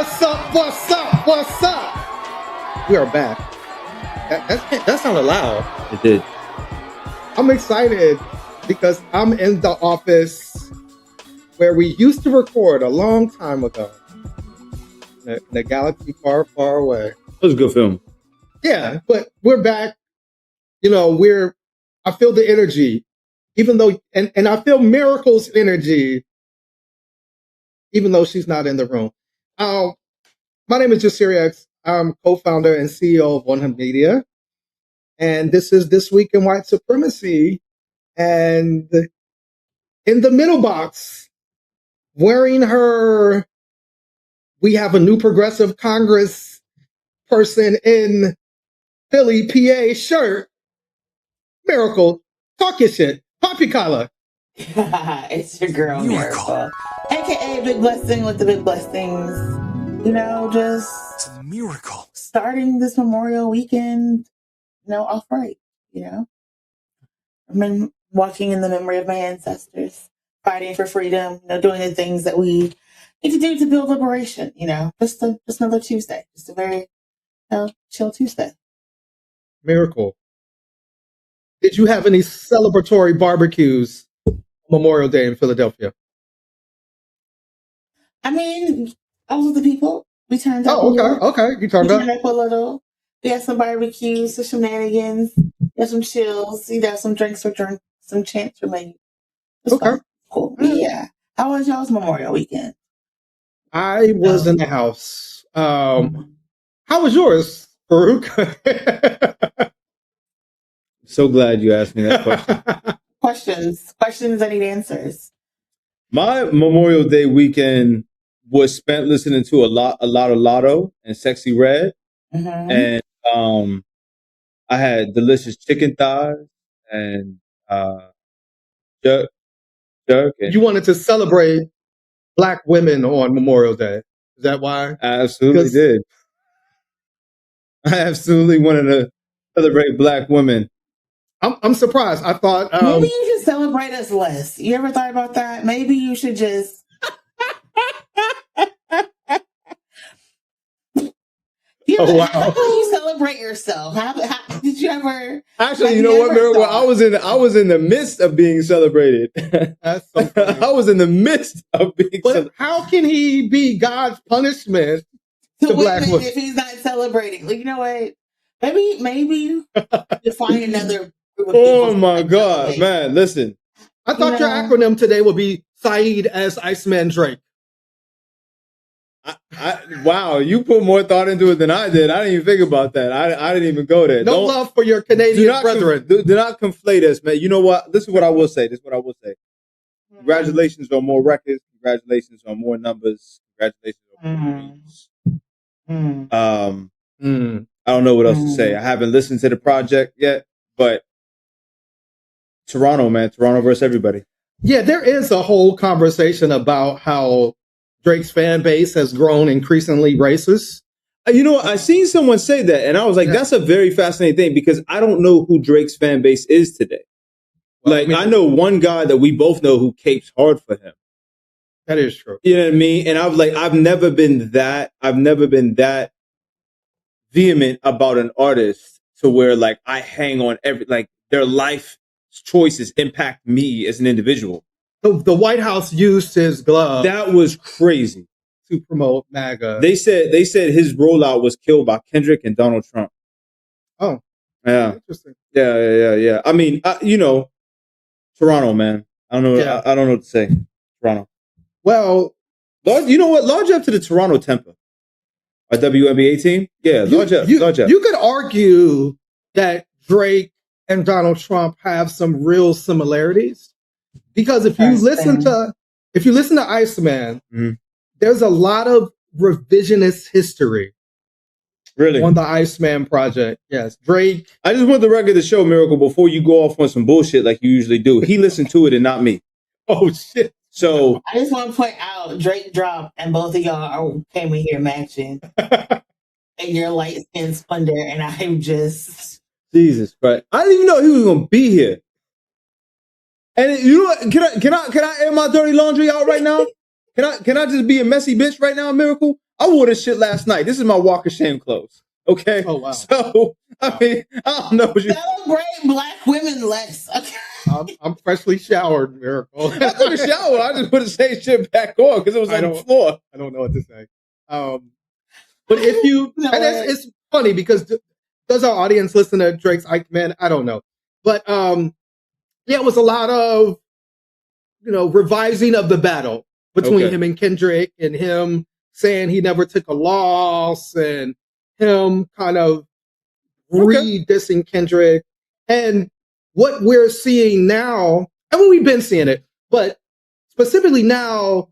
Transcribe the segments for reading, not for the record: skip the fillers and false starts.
What's up? What's up? What's up? We are back. That sounded loud. It did. I'm excited because I'm in the office where we used to record a long time ago. In a galaxy far, far away. It was a good film. Yeah, but we're back. You know, I feel the energy, even though, and I feel Miracle's energy, even though she's not in the room. My name is Jasiri X. I'm co-founder and CEO of One Hub Media. And this is This Week in White Supremacy. And in the middle box, wearing her "We Have a New Progressive Congress Person in Philly, PA" shirt, Miracle, talk your shit. Pop your collar. It's your girl, Miracle. AKA Big Blessing with the Big Blessings. You know, just it's a miracle. Starting this Memorial weekend, off right, I've been walking in the memory of my ancestors, fighting for freedom, doing the things that we need to do to build liberation, just another Tuesday, just a very chill Tuesday. Miracle. Did you have any celebratory barbecues Memorial Day in Philadelphia? I mean, all of the people. We turned up. Okay. You turned up a little. We had some barbecues, some shenanigans, some chills, some drinks for drink, some chants for made. Okay. Fun. Cool. Yeah. How was y'all's Memorial weekend? I was in the house. How was yours, Farouk? So glad you asked me that question. Questions. I need answers. My Memorial Day weekend was spent listening to a lot of Lotto and Sexy Red, and I had delicious chicken thighs and jerk. And you wanted to celebrate Black women on Memorial Day. Is that why? I absolutely did. I absolutely wanted to celebrate Black women. I'm surprised. I thought maybe you should celebrate us less. You ever thought about that? Maybe you should just. How do you celebrate yourself? How did you ever? Actually, you know what, Miracle? I was in the midst of being celebrated. That's so funny. I was in the midst of being. But how can he be God's punishment to Black women if he's not celebrating? Like, you know what? Maybe define another group of people. Oh my God, man! Listen, I thought your acronym today would be Saeed as Iceman Drake. Wow, you put more thought into it than I did. I didn't even think about that. I didn't even go there. No love for your Canadian brethren. Do not conflate us, man. You know what? This is what I will say. Congratulations on more records. Congratulations on more numbers. Congratulations on more views. I don't know what else to say. I haven't listened to the project yet, but Toronto, man. Toronto versus everybody. Yeah, there is a whole conversation about how Drake's fan base has grown increasingly racist. You know, I seen someone say that, and I was like, that's a very fascinating thing because I don't know who Drake's fan base is today. Well, I know one guy that we both know who capes hard for him. That is true. You know what I mean? And I was like, I've never been that vehement about an artist to where like I hang on their life choices impact me as an individual. The White House used his glove. That was crazy. To promote MAGA. They said his rollout was killed by Kendrick and Donald Trump. Oh. Yeah. Interesting. Yeah. I mean, Toronto, man. I don't know. Yeah. I don't know what to say. Toronto. Well, you know what? Large up to the Toronto Temper. A WNBA team? Yeah, large up. You could argue that Drake and Donald Trump have some real similarities. Because if you listen to Iceman, there's a lot of revisionist history. Really? On the Iceman project. Yes. Drake. I just want the record to show, Miracle, before you go off on some bullshit like you usually do. He listened to it and not me. Oh, shit. So I just want to point out Drake dropped and both of y'all came in here matching. And your light skin splendor, and I'm just Jesus Christ. I didn't even know he was gonna be here. And you know what? Can I air my dirty laundry out right now? Can I just be a messy bitch right now, Miracle? I wore this shit last night. This is my walk of shame clothes. Okay. Oh wow. So I mean, I don't know what you. Celebrate Black women less. Okay. I'm freshly showered, Miracle. I took a shower. I just put the same shit back on because it was on the floor. I don't know what to say. But if you, No, and it's funny because does our audience listen to Drake's Ike Man? I don't know. But yeah, it was a lot of, revising of the battle between him and Kendrick, and him saying he never took a loss, and him kind of re-dissing Kendrick. And what we're seeing now, and we've been seeing it, but specifically now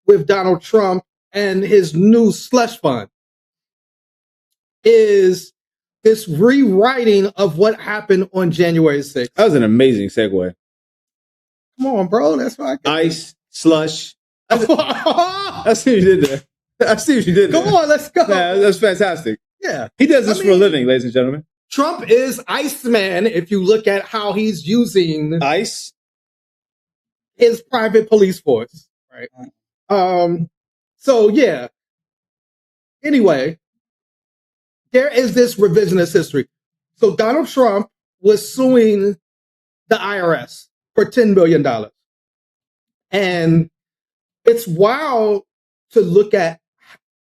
with Donald Trump and his new slush fund, is this rewriting of what happened on January 6th. That was an amazing segue. Come on, bro. That's what I got. Ice, slush. I see what you did there. I see what you did there. Come on, let's go. Yeah, that's fantastic. Yeah. He does this for a living, ladies and gentlemen. Trump is Iceman if you look at how he's using Ice, his private police force. Right. So yeah. Anyway, there is this revisionist history. So Donald Trump was suing the IRS for $10 billion. And it's wild to look at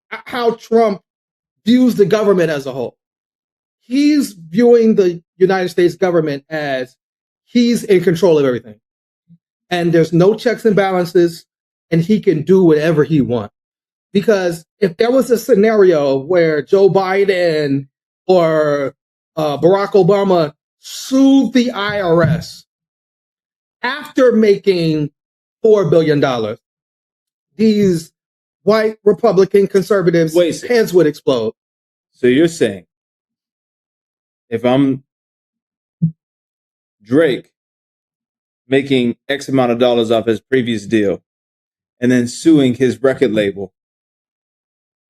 how Trump views the government as a whole. He's viewing the United States government as he's in control of everything. And there's no checks and balances, and he can do whatever he wants. Because if there was a scenario where Joe Biden or Barack Obama sued the IRS after making $4 billion, these white Republican conservatives' heads would explode. So you're saying if I'm Drake making X amount of dollars off his previous deal and then suing his record label,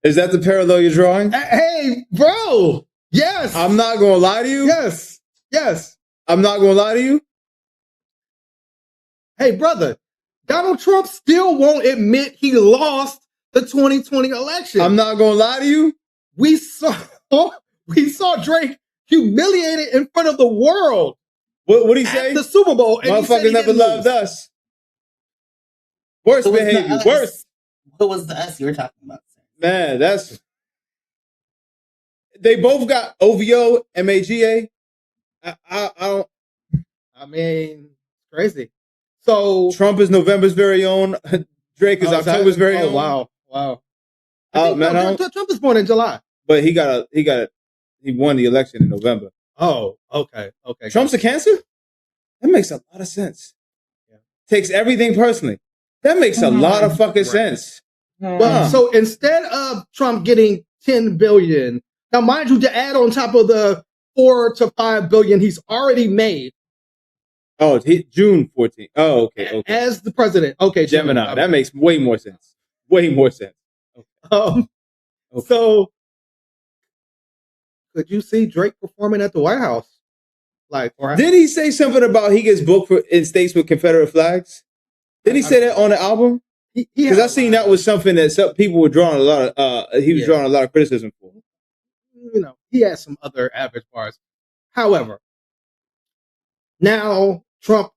is that the parallel you're drawing? Hey, bro. Yes. I'm not going to lie to you. Yes. Yes. I'm not going to lie to you. Hey, brother. Donald Trump still won't admit he lost the 2020 election. I'm not going to lie to you. We saw Drake humiliated in front of the world. What did he say? The Super Bowl. Motherfuckers never loved us. Worst behavior. Worst. What was the us you were talking about? Man, they both got OVO, MAGA. I don't. I mean, crazy. So Trump is November's very own. Drake is October's very own. Wow. Trump is born in July, but he won the election in November. Oh, okay. Trump's a Cancer? That makes a lot of sense. Yeah. Takes everything personally. That makes a lot of fucking sense. Well, so instead of Trump getting $10 billion, now mind you, to add on top of the $4 to $5 billion he's already made. Oh, June 14th. Oh, okay. As the president. Okay, Gemini. That makes way more sense. Way more sense. Okay. So could you see Drake performing at the White House? Did he say something about he gets booked in states with Confederate flags? Did he say that on the album? Because I seen that was something that some people were drawing a lot of. He was drawing a lot of criticism for. He has some other average bars. However, now Trump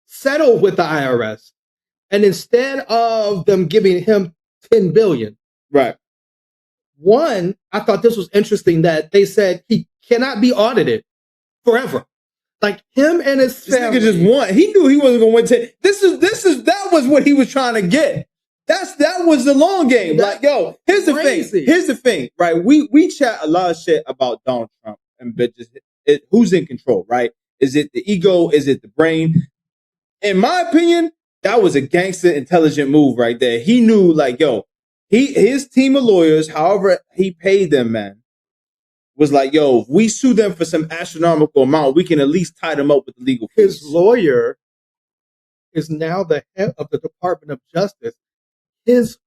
settled with the IRS, and instead of them giving him $10 billion, right? One, I thought this was interesting that they said he cannot be audited forever. Like him and his family. This nigga just won. He knew he wasn't going to win. That was what he was trying to get. That was the long game. Like, yo, here's the thing, right? We chat a lot of shit about Donald Trump and bitches. Who's in control, right? Is it the ego? Is it the brain? In my opinion, that was a gangster intelligent move right there. He knew, like, yo, his team of lawyers, however he paid them, man, was like, yo, if we sue them for some astronomical amount, we can at least tie them up with the legal fees. His lawyer is now the head of the Department of Justice. His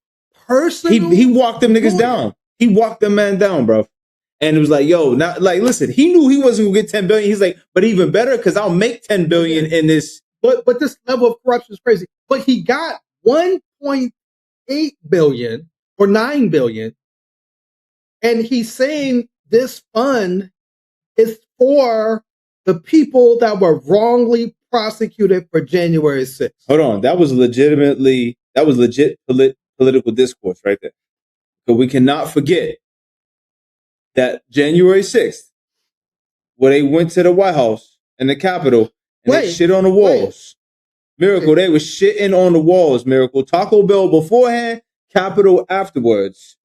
personal... He walked them niggas down. He walked them man down, bro. And it was like, yo, now, like, listen, he knew he wasn't going to get $10 billion. He's like, but even better, because I'll make $10 billion in this. But this level of corruption is crazy. But he got $1.8 billion or $9 billion. And he's saying this fund is for the people that were wrongly prosecuted for January 6th. Hold on. That was legit political discourse right there. But we cannot forget that January 6th, where they went to the White House and the Capitol and they shit on the walls. Miracle, they were shitting on the walls, Miracle. Taco Bell beforehand, Capitol afterwards.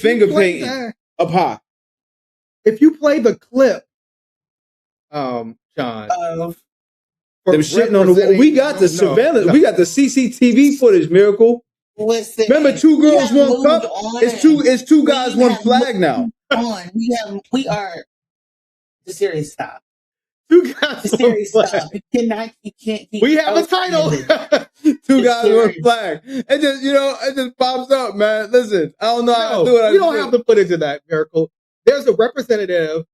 Finger painting up high. If you play the clip, John, them shitting on the wall. We got the surveillance. We got the CCTV footage, Miracle. Listen, remember, 2 girls, 1 cup? It's two guys, 1 flag now. We are the serious stuff. 2 guys, the serious stuff. You can't. We have a title. 2 guys, 1 flag. It just pops up, man. Listen, I don't know how to do it. We don't have to put into that, Miracle. There's a representative,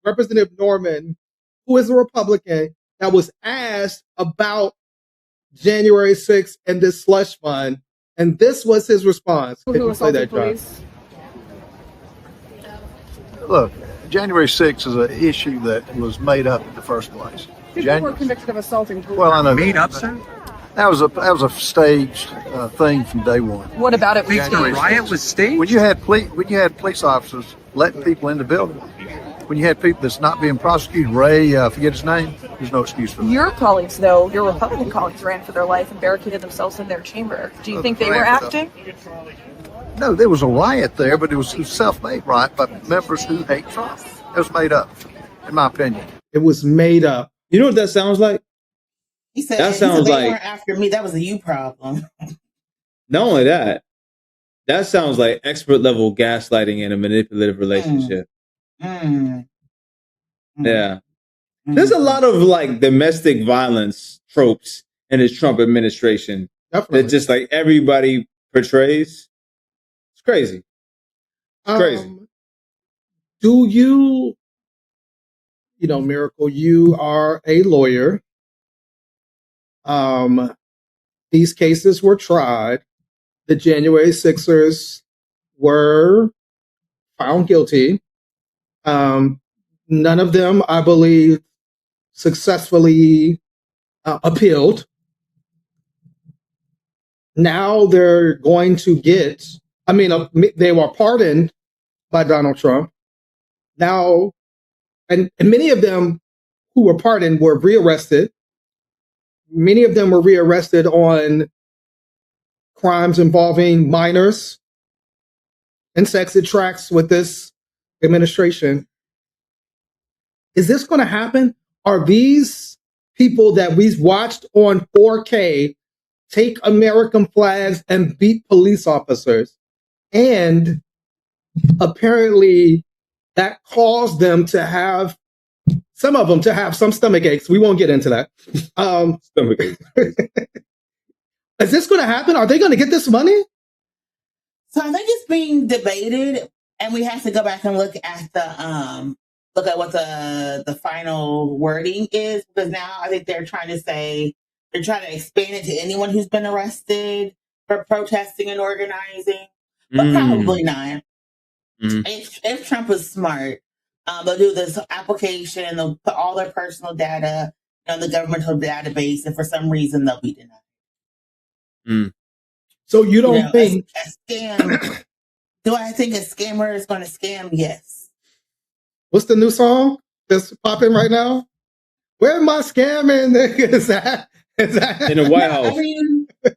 Representative Norman, who is a Republican, that was asked about January 6th and this slush fund, and this was his response. Who assaulted police? Look, January 6th is an issue that was made up in the first place. People were convicted of assaulting police. Well, I know. Made up, sir? That was a staged thing from day one. What about it? The riot was staged? When you had police officers letting people in the building, when you had people that's not being prosecuted, Ray, forget his name, there's no excuse for that. Your colleagues, though, your Republican colleagues, ran for their life and barricaded themselves in their chamber. Do you think they were acting? No, there was a riot there, but it was a self-made riot by members who hate Trump. It was made up, in my opinion. It was made up. You know what that sounds like? He said, that sounds they weren't after me. That was a you problem. Not only that sounds like expert level gaslighting in a manipulative relationship. Yeah. There's a lot of like domestic violence tropes in this Trump administration that just like everybody portrays. It's crazy. It's crazy. Do you Miracle, you are a lawyer. These cases were tried. The January 6ers were found guilty. None of them, I believe, successfully appealed. Now they're going to get, they were pardoned by Donald Trump. Now, and many of them who were pardoned were rearrested. Many of them were rearrested on crimes involving minors and sex. It tracks with this administration. Is this going to happen? Are these people that we've watched on 4K take American flags and beat police officers, and apparently that caused them to have, some of them to have some stomach aches? We won't get into that. Stomach aches. Is this going to happen? Are they going to get this money? So I think it's being debated, and we have to go back and look at what the final wording is, because now I think they're trying to expand it to anyone who's been arrested for protesting and organizing, but probably not. If Trump was smart, they'll do this application and they'll put all their personal data on the governmental database, and for some reason they'll be denied. So you don't think a scam? Do I think a scammer is going to scam? Yes. What's the new song that's popping right now? Where am I scamming? Is that in the White House?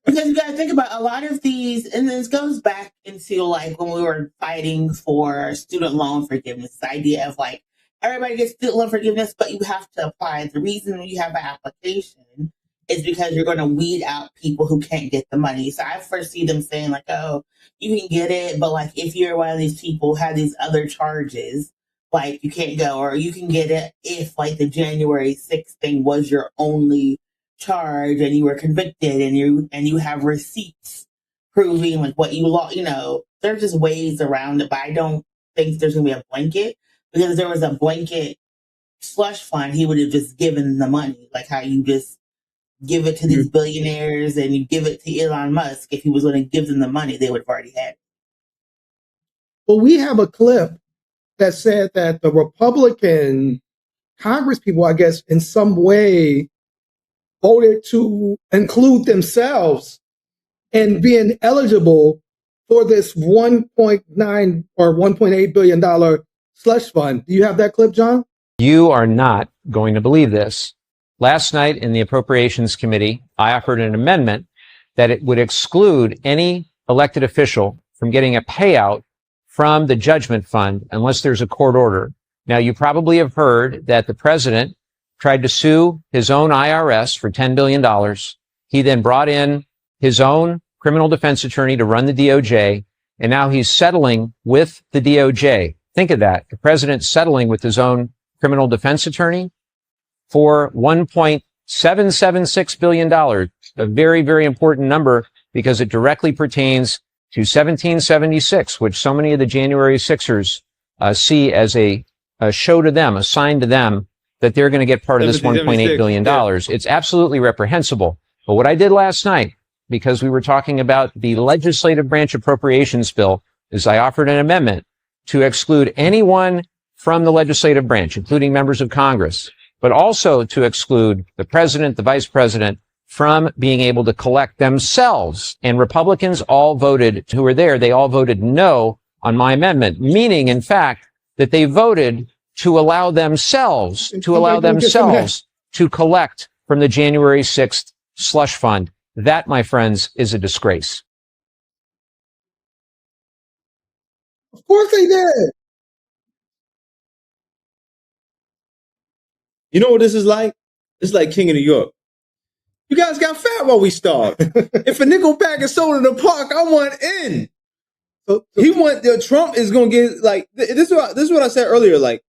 Because you got to think about a lot of these, and this goes back into like when we were fighting for student loan forgiveness. The idea of like everybody gets student loan forgiveness, but you have to apply. The reason you have an application is because you're going to weed out people who can't get the money. So I first see them saying like, "Oh, you can get it, but like if you're one of these people who have these other charges, like you can't go, or you can get it if like the January 6th thing was your only charge and you were convicted and you have receipts proving like what you lost." There's just ways around it, but I don't think there's going to be a blanket, because if there was a blanket slush fund, he would have just given the money, like how you just give it to these billionaires and you give it to Elon Musk. If he was going to give them the money, they would have already had it. Well, we have a clip that said that the Republican Congress people, I guess, in some way voted to include themselves in being eligible for this $1.9 or $1.8 billion slush fund. Do you have that clip, John? You are not going to believe this. Last night in the Appropriations Committee, I offered an amendment that it would exclude any elected official from getting a payout from the judgment fund unless there's a court order. Now, you probably have heard that the president tried to sue his own IRS for $10 billion. He then brought in his own criminal defense attorney to run the DOJ, and now he's settling with the DOJ. Think of that. The president's settling with his own criminal defense attorney for $1.776 billion, a very, very important number because it directly pertains to 1776, which so many of the January 6ers see as a show to them, a sign to them that they're going to get part of this $1.8 billion. Yeah. It's absolutely reprehensible. But what I did last night, because we were talking about the legislative branch appropriations bill, is I offered an amendment to exclude anyone from the legislative branch, including members of Congress, but also to exclude the president, the vice president, from being able to collect themselves. And Republicans all voted, who were there, they all voted no on my amendment, meaning, in fact, that they voted to allow themselves, to collect from the January 6th slush fund. That, my friends, is a disgrace. Of course they did. You know what this is like? It's like King of New York. You guys got fat while we starved. If a nickel pack is sold in the park, I want in. Trump is going to get, like, this is what I said earlier. Like,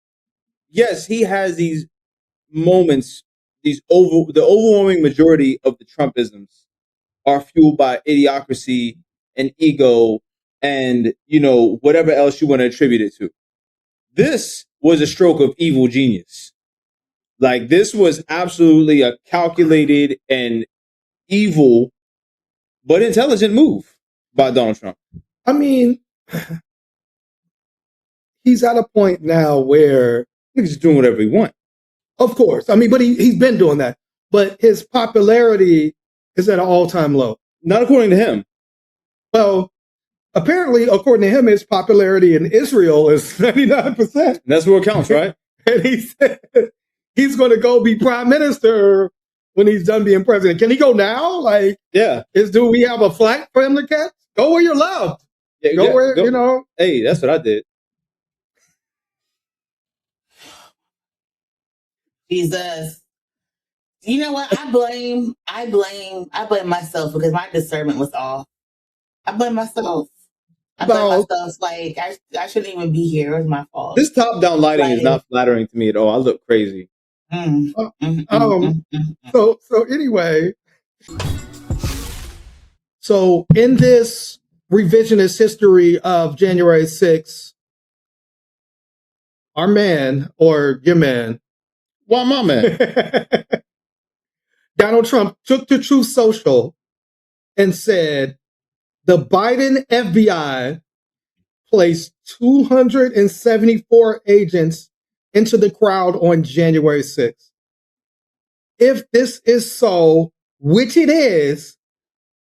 yes, he has these moments, the overwhelming majority of the Trumpisms are fueled by idiocracy and ego and, whatever else you want to attribute it to. This was a stroke of evil genius. Like, this was absolutely a calculated and evil, but intelligent move by Donald Trump. I mean, he's at a point now where he's just doing whatever he wants. Of course. I mean, but he's been doing that. But his popularity is at an all-time low. Not according to him. Well, apparently, according to him, his popularity in Israel is 99%. That's what counts, right? And he said he's going to go be prime minister when he's done being president. Can he go now? Like, yeah. Do we have a flight for him to catch? Go where you're loved. Yeah, go where. Hey, that's what I did. Jesus. You know what? I blame myself because my discernment was off. I blame myself. Like, I shouldn't even be here. It was my fault. This top-down lighting is not flattering to me at all. I look crazy. So anyway, so in this revisionist history of January 6th, our man, or your man, why my man? Donald Trump took to Truth Social and said the Biden FBI placed 274 agents into the crowd on January 6th. If this is so, which it is,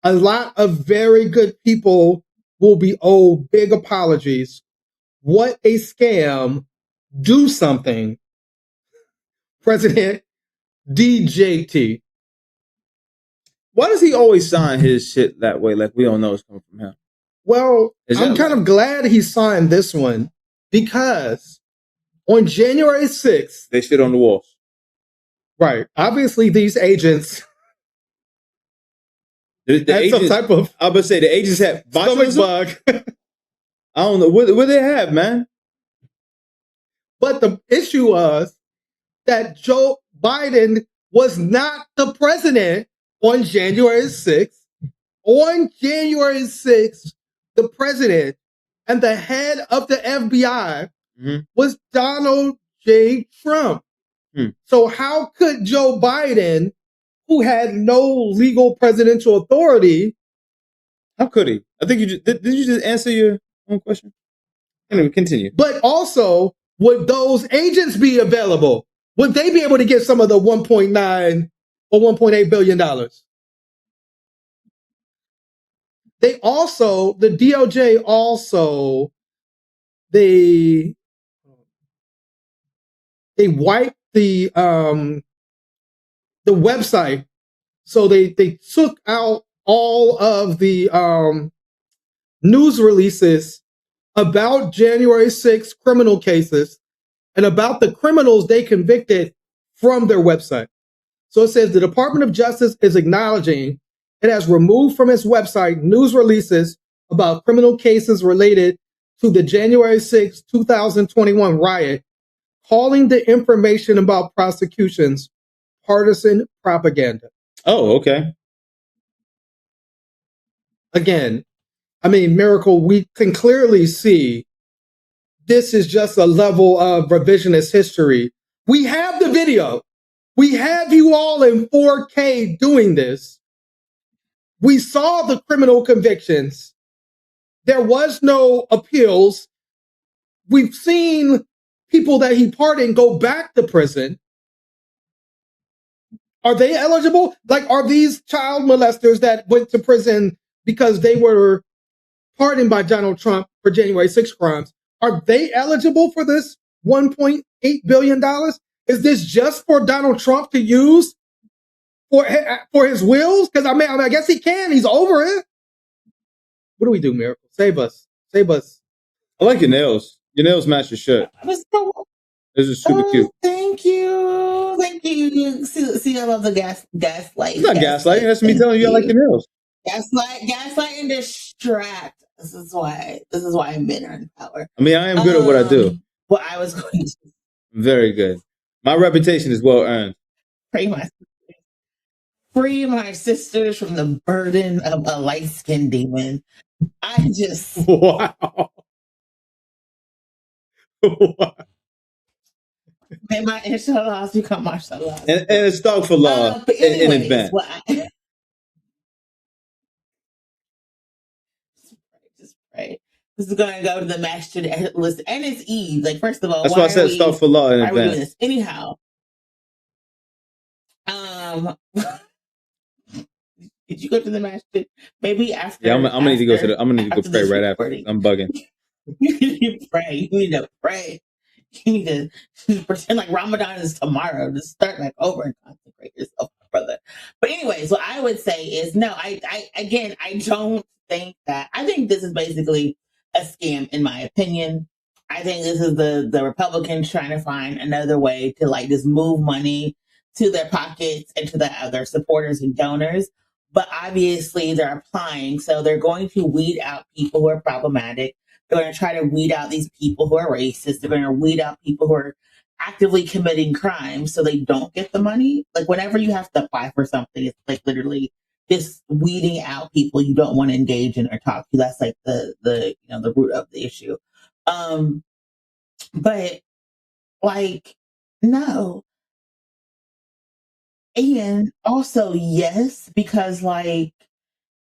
a lot of very good people will be owed big apologies. What a scam. Do something. President DJT. Why does he always sign his shit that way? Like, we don't know it's coming from him. Well, I'm kind of glad he signed this one because on January 6th, they shit on the walls. Right. Obviously, these agents had some type of. I would say the agents had stomach bug. I don't know what they have, man. But the issue was that Joe Biden was not the president on January 6th. On January 6th, the president and the head of the FBI was Donald J. Trump. So how could Joe Biden who had no legal presidential authority. How could he? I think you just did you just answer your own question? Anyway, continue. But also, would those agents be available? Would they be able to get some of the 1.9 or 1.8 billion dollars? They also, the DOJ also, they wiped the website. So they took out all of the news releases about January 6th criminal cases and about the criminals they convicted from their website. So it says the Department of Justice is acknowledging it has removed from its website news releases about criminal cases related to the January 6, 2021 riot, calling the information about prosecutions partisan propaganda. Oh, okay. Again, I mean, Miracle, we can clearly see this is just a level of revisionist history. We have the video. We have you all in 4K doing this. We saw the criminal convictions. There was no appeals. We've seen people that he pardoned go back to prison. Are they eligible? Like, are these child molesters that went to prison because they were pardoned by Donald Trump for January 6 crimes, are they eligible for this $1.8 billion? Is this just for Donald Trump to use for his wills? Because I mean, I guess he can. He's over it. What do we do, Miracle? Save us. Save us. I like your nails. Your nails match your shirt. This is super cute. Thank you. Thank you. See, I love the gaslight. It's not gaslighting. That's me telling you I like your nails. Gaslight and distract. This is why men are in power. I mean, I am good at what I do. What I was going to very good. My reputation is well earned. Free my sisters from the burden of a light-skinned demon. I just wow. May my inshallah become mashallah. And astaghfirullah in advance. Just pray. This is going to go to the masjid list, and it's Eve. Like, first of all, that's why I said astaghfirullah in advance. Why are we doing this? Anyhow, did you go to the masjid? Maybe after. Yeah, I'm gonna need to go to the. I'm gonna need to go pray right after. I'm bugging. You need to pray. You need to pray. You need to pretend like Ramadan is tomorrow. Just start like over and consecrate yourself, brother. But anyways, what I would say is no. I don't think that. I think this is basically a scam, in my opinion. I think this is the Republicans trying to find another way to like just move money to their pockets and to their supporters and donors. But obviously they're applying, so they're going to weed out people who are problematic. They're going to try to weed out these people who are racist. They're going to weed out people who are actively committing crimes so they don't get the money. Like, whenever you have to apply for something, it's like literally just weeding out people you don't want to engage in or talk to. That's like the root of the issue. But like, no. And also, yes, because like,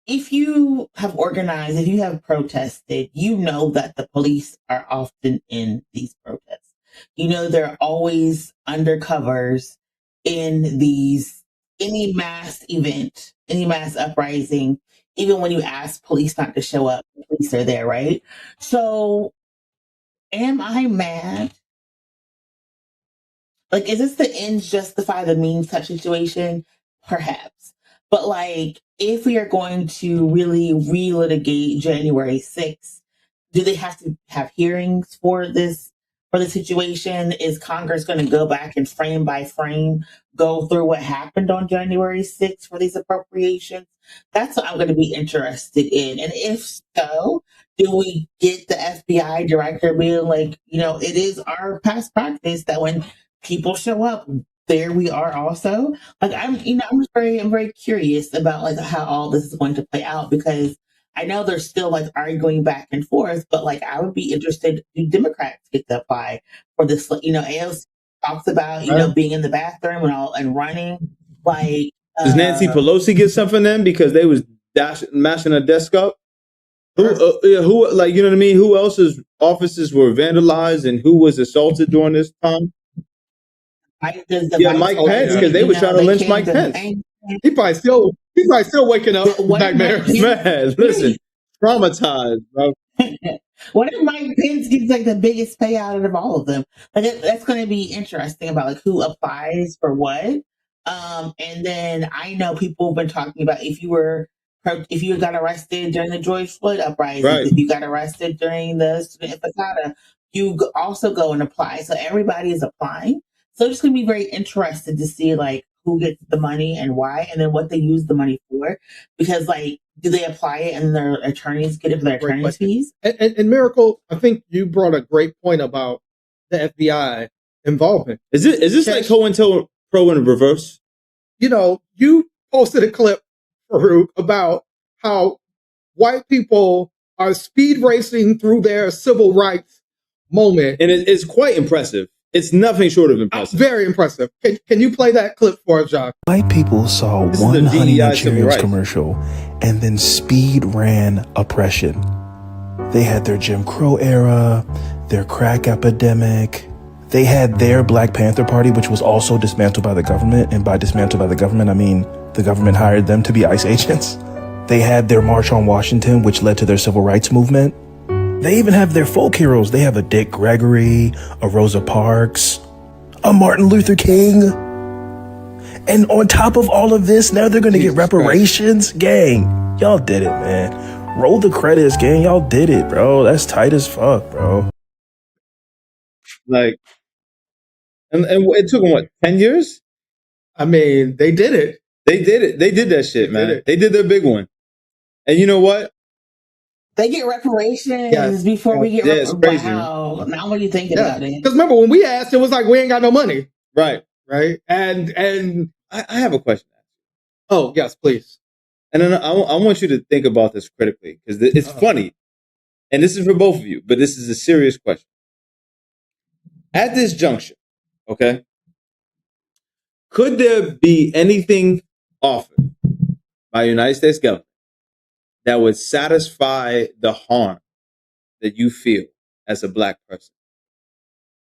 if you have organized, if you have protested, you know that the police are often in these protests. You know, they're always undercovers in any mass event, any mass uprising. Even when you ask police not to show up, the police are there, right? So, am I mad? Like, is this the ends justify the means type situation? Perhaps. But like, if we are going to really relitigate January 6th, do they have to have hearings for this, for the situation? Is Congress going to go back and frame by frame go through what happened on January 6th for these appropriations? That's what I'm going to be interested in. And if so, do we get the FBI director being like, it is our past practice that when people show up, there we are also. Like, I'm very curious about like how all this is going to play out, because I know they're still like arguing back and forth, but like, I would be interested, do Democrats get to apply for this? AOC talks about, being in the bathroom and running. Like, Does Nancy Pelosi get something then because they was mashing a desk up? Who, like, you know what I mean? Who else's offices were vandalized and who was assaulted during this time? Mike Pence, because they were trying to lynch Mike Pence. He probably still waking up nightmares. Man, listen, traumatized, bro. What if Mike Pence gets like the biggest payout out of all of them? Like that's going to be interesting about like who applies for what. And then I know people have been talking about if you got arrested during the George Floyd uprising, Right. if you got arrested during the student intifada, you also go and apply. So everybody is applying. So it's going to be very interested to see like who gets the money and why, and then what they use the money for. Because like, do they apply it and their attorneys get it for their attorney's fees? And Miracle, I think you brought a great point about the FBI involvement. Is this like COINTELPRO in reverse? You know, you posted a clip, Farouk, about how white people are speed racing through their civil rights moment. And it's quite impressive. It's nothing short of impressive. Very impressive. Can you play that clip for us, Jacques? White people saw one Honey Nut Cheerios commercial and then speed ran oppression. They had their Jim Crow era, their crack epidemic. They had their Black Panther Party, which was also dismantled by the government. And by dismantled by the government, I mean the government hired them to be ICE agents. They had their March on Washington, which led to their civil rights movement. They even have their folk heroes. They have a Dick Gregory, a Rosa Parks, a Martin Luther King. And on top of all of this, now they're going to get reparations. Gang, y'all did it, man. Roll the credits, gang. Y'all did it, bro. That's tight as fuck, bro. Like, and it took them, what, 10 years? I mean, they did it. They did it. They did that shit, man. They did their big one. And you know what? They get reparations before we get reparations. Wow. Now what do you think about it? Because remember, when we asked, it was like, we ain't got no money. Right. Right? And I have a question. Oh, yes, please. And then I want you to think about this critically, because it's funny. And this is for both of you, but this is a serious question. At this juncture, okay, could there be anything offered by the United States government that would satisfy the harm that you feel as a Black person?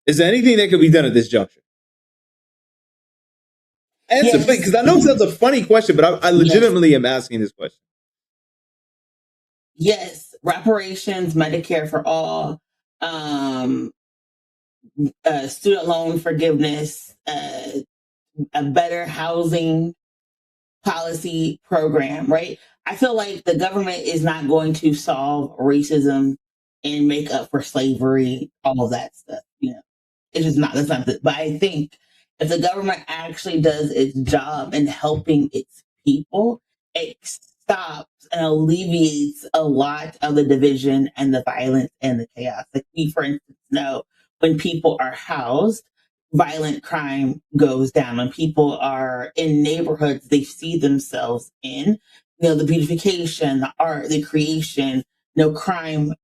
Is there anything that could be done at this juncture? Answer, please, because I know that's a funny question, but I legitimately am asking this question. Yes, reparations, Medicare for all, student loan forgiveness, a better housing policy program, right? I feel like the government is not going to solve racism and make up for slavery, all of that stuff. You know, it's just not. That's not. But I think if the government actually does its job in helping its people, it stops and alleviates a lot of the division and the violence and the chaos. Like we, for instance, know when people are housed, violent crime goes down. When people are in neighborhoods they see themselves in, you know, the beautification, the art, the creation, crime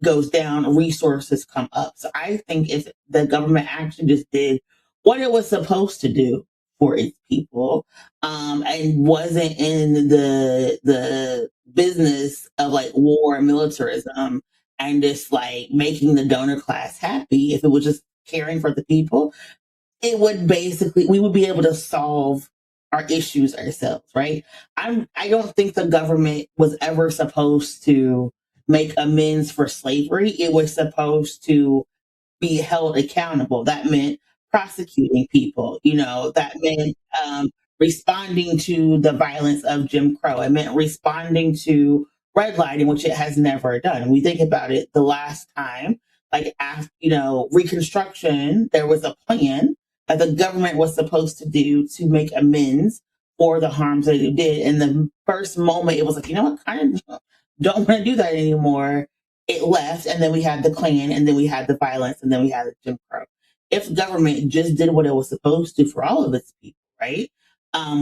goes down, resources come up. So I think if the government actually just did what it was supposed to do for its people, and wasn't in the business of like war and militarism and just like making the donor class happy, if it was just caring for the people, it would we would be able to solve our issues ourselves, right? I don't think the government was ever supposed to make amends for slavery. It was supposed to be held accountable. That meant prosecuting people, that meant responding to the violence of Jim Crow. It meant responding to redlining, which it has never done. And we think about it, the last time, like after, Reconstruction, there was a plan that the government was supposed to do to make amends for the harms that it did. And the first moment it was like, kind of don't want to do that anymore. It left, and then we had the Klan, and then we had the violence, and then we had the Jim Crow. If government just did what it was supposed to for all of its people, right?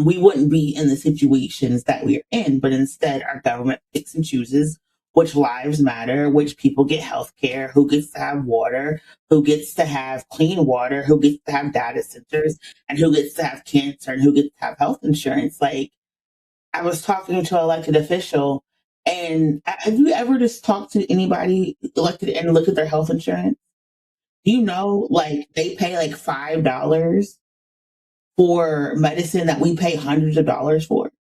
We wouldn't be in the situations that we're in, but instead our government picks and chooses which lives matter, which people get health care, who gets to have water, who gets to have clean water, who gets to have data centers, and who gets to have cancer, and who gets to have health insurance. Like, I was talking to an elected official, and have you ever just talked to anybody elected and look at their health insurance? You know, like, they pay like $5 for medicine that we pay hundreds of dollars for.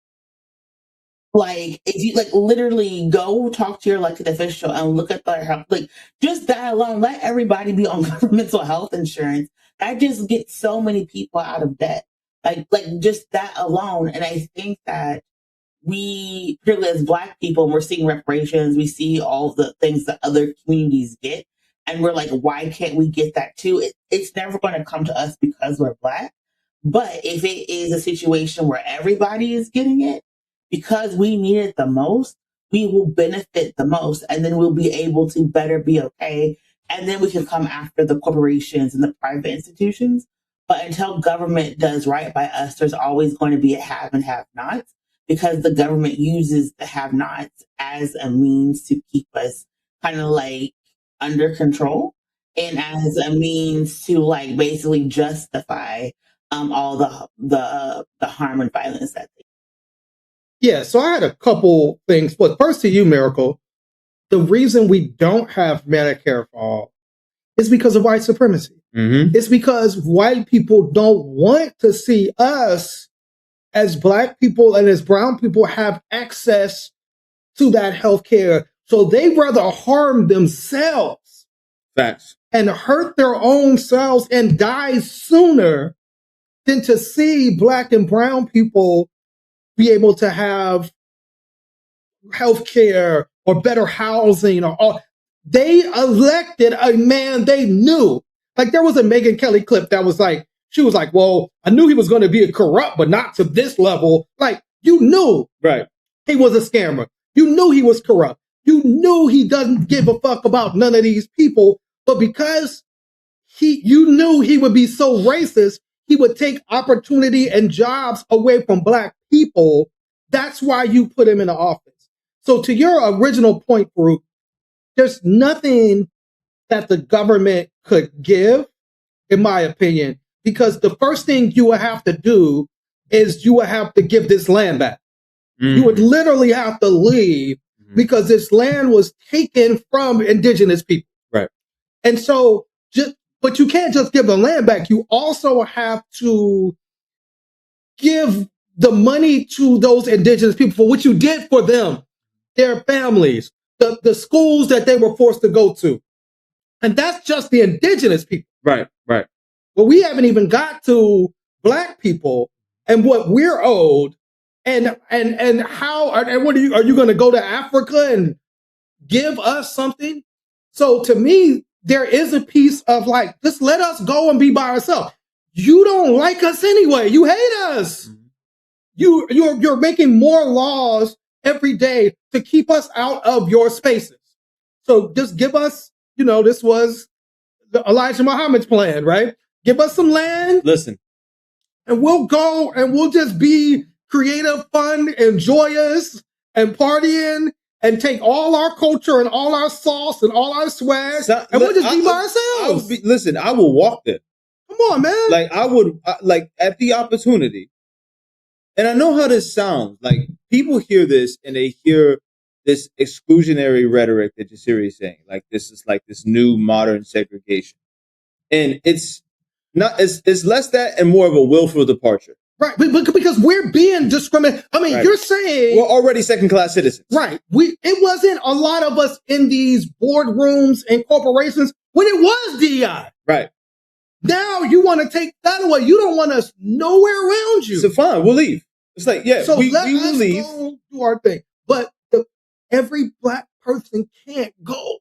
Like, if you like literally go talk to your elected official and look at their health, like just that alone, let everybody be on governmental health insurance. That just gets so many people out of debt. Like just that alone. And I think that we, particularly as Black people, we're seeing reparations, we see all the things that other communities get. And we're like, why can't we get that too? It's never going to come to us because we're Black. But if it is a situation where everybody is getting it, because we need it the most, we will benefit the most, and then we'll be able to better be okay. And then we can come after the corporations and the private institutions. But until government does right by us, there's always going to be a have and have nots, because the government uses the have nots as a means to keep us kind of like under control, and as a means to like basically justify all the harm and violence that they. Yeah, so I had a couple things. But first to you, Miracle, the reason we don't have Medicare for all is because of white supremacy. Mm-hmm. It's because white people don't want to see us as Black people and as brown people have access to that health care. So they rather harm themselves. Facts. And hurt their own selves and die sooner than to see Black and brown people be able to have health care or better housing. They elected a man they knew. Like, there was a Megyn Kelly clip that was like, she was like, well, I knew he was going to be a corrupt, but not to this level. Like, you knew right. He was a scammer. You knew he was corrupt. You knew he doesn't give a fuck about none of these people. But because you knew he would be so racist, he would take opportunity and jobs away from Black people. That's why you put him in the office. So to your original point, Farouk, there's nothing that the government could give, in my opinion, because the first thing you would have to do is you would have to give this land back. Mm. You would literally have to leave because this land was taken from indigenous people. Right. And so but you can't just give the land back. You also have to give the money to those indigenous people for what you did for them, their families, the schools that they were forced to go to. And that's just the indigenous people. Right, right. Well, we haven't even got to Black people and what we're owed. And how, and what are you going to go to Africa and give us something? So to me, there is a piece of like, just let us go and be by ourselves. You don't like us anyway. You hate us. Mm-hmm. You're making more laws every day to keep us out of your spaces. So just give us, this was Elijah Muhammad's plan, right? Give us some land. Listen. And we'll go and we'll just be creative, fun, and joyous and partying and take all our culture and all our sauce and all our swag and we'll just be by ourselves. Listen, I will walk there. Come on, man. Like, I would, at the opportunity. And I know how this sounds. Like, people hear this and they hear this exclusionary rhetoric that Jasiri is saying. Like, this is like this new modern segregation. And it's less that and more of a willful departure. Right, because we're being discriminated. I mean, right. You're saying we're already second-class citizens. Right. It wasn't a lot of us in these boardrooms and corporations when it was DEI. Right. Now you want to take that away. You don't want us nowhere around you. So fine, we'll leave. It's like, yeah, so we will leave. Go do our thing. But every Black person can't go.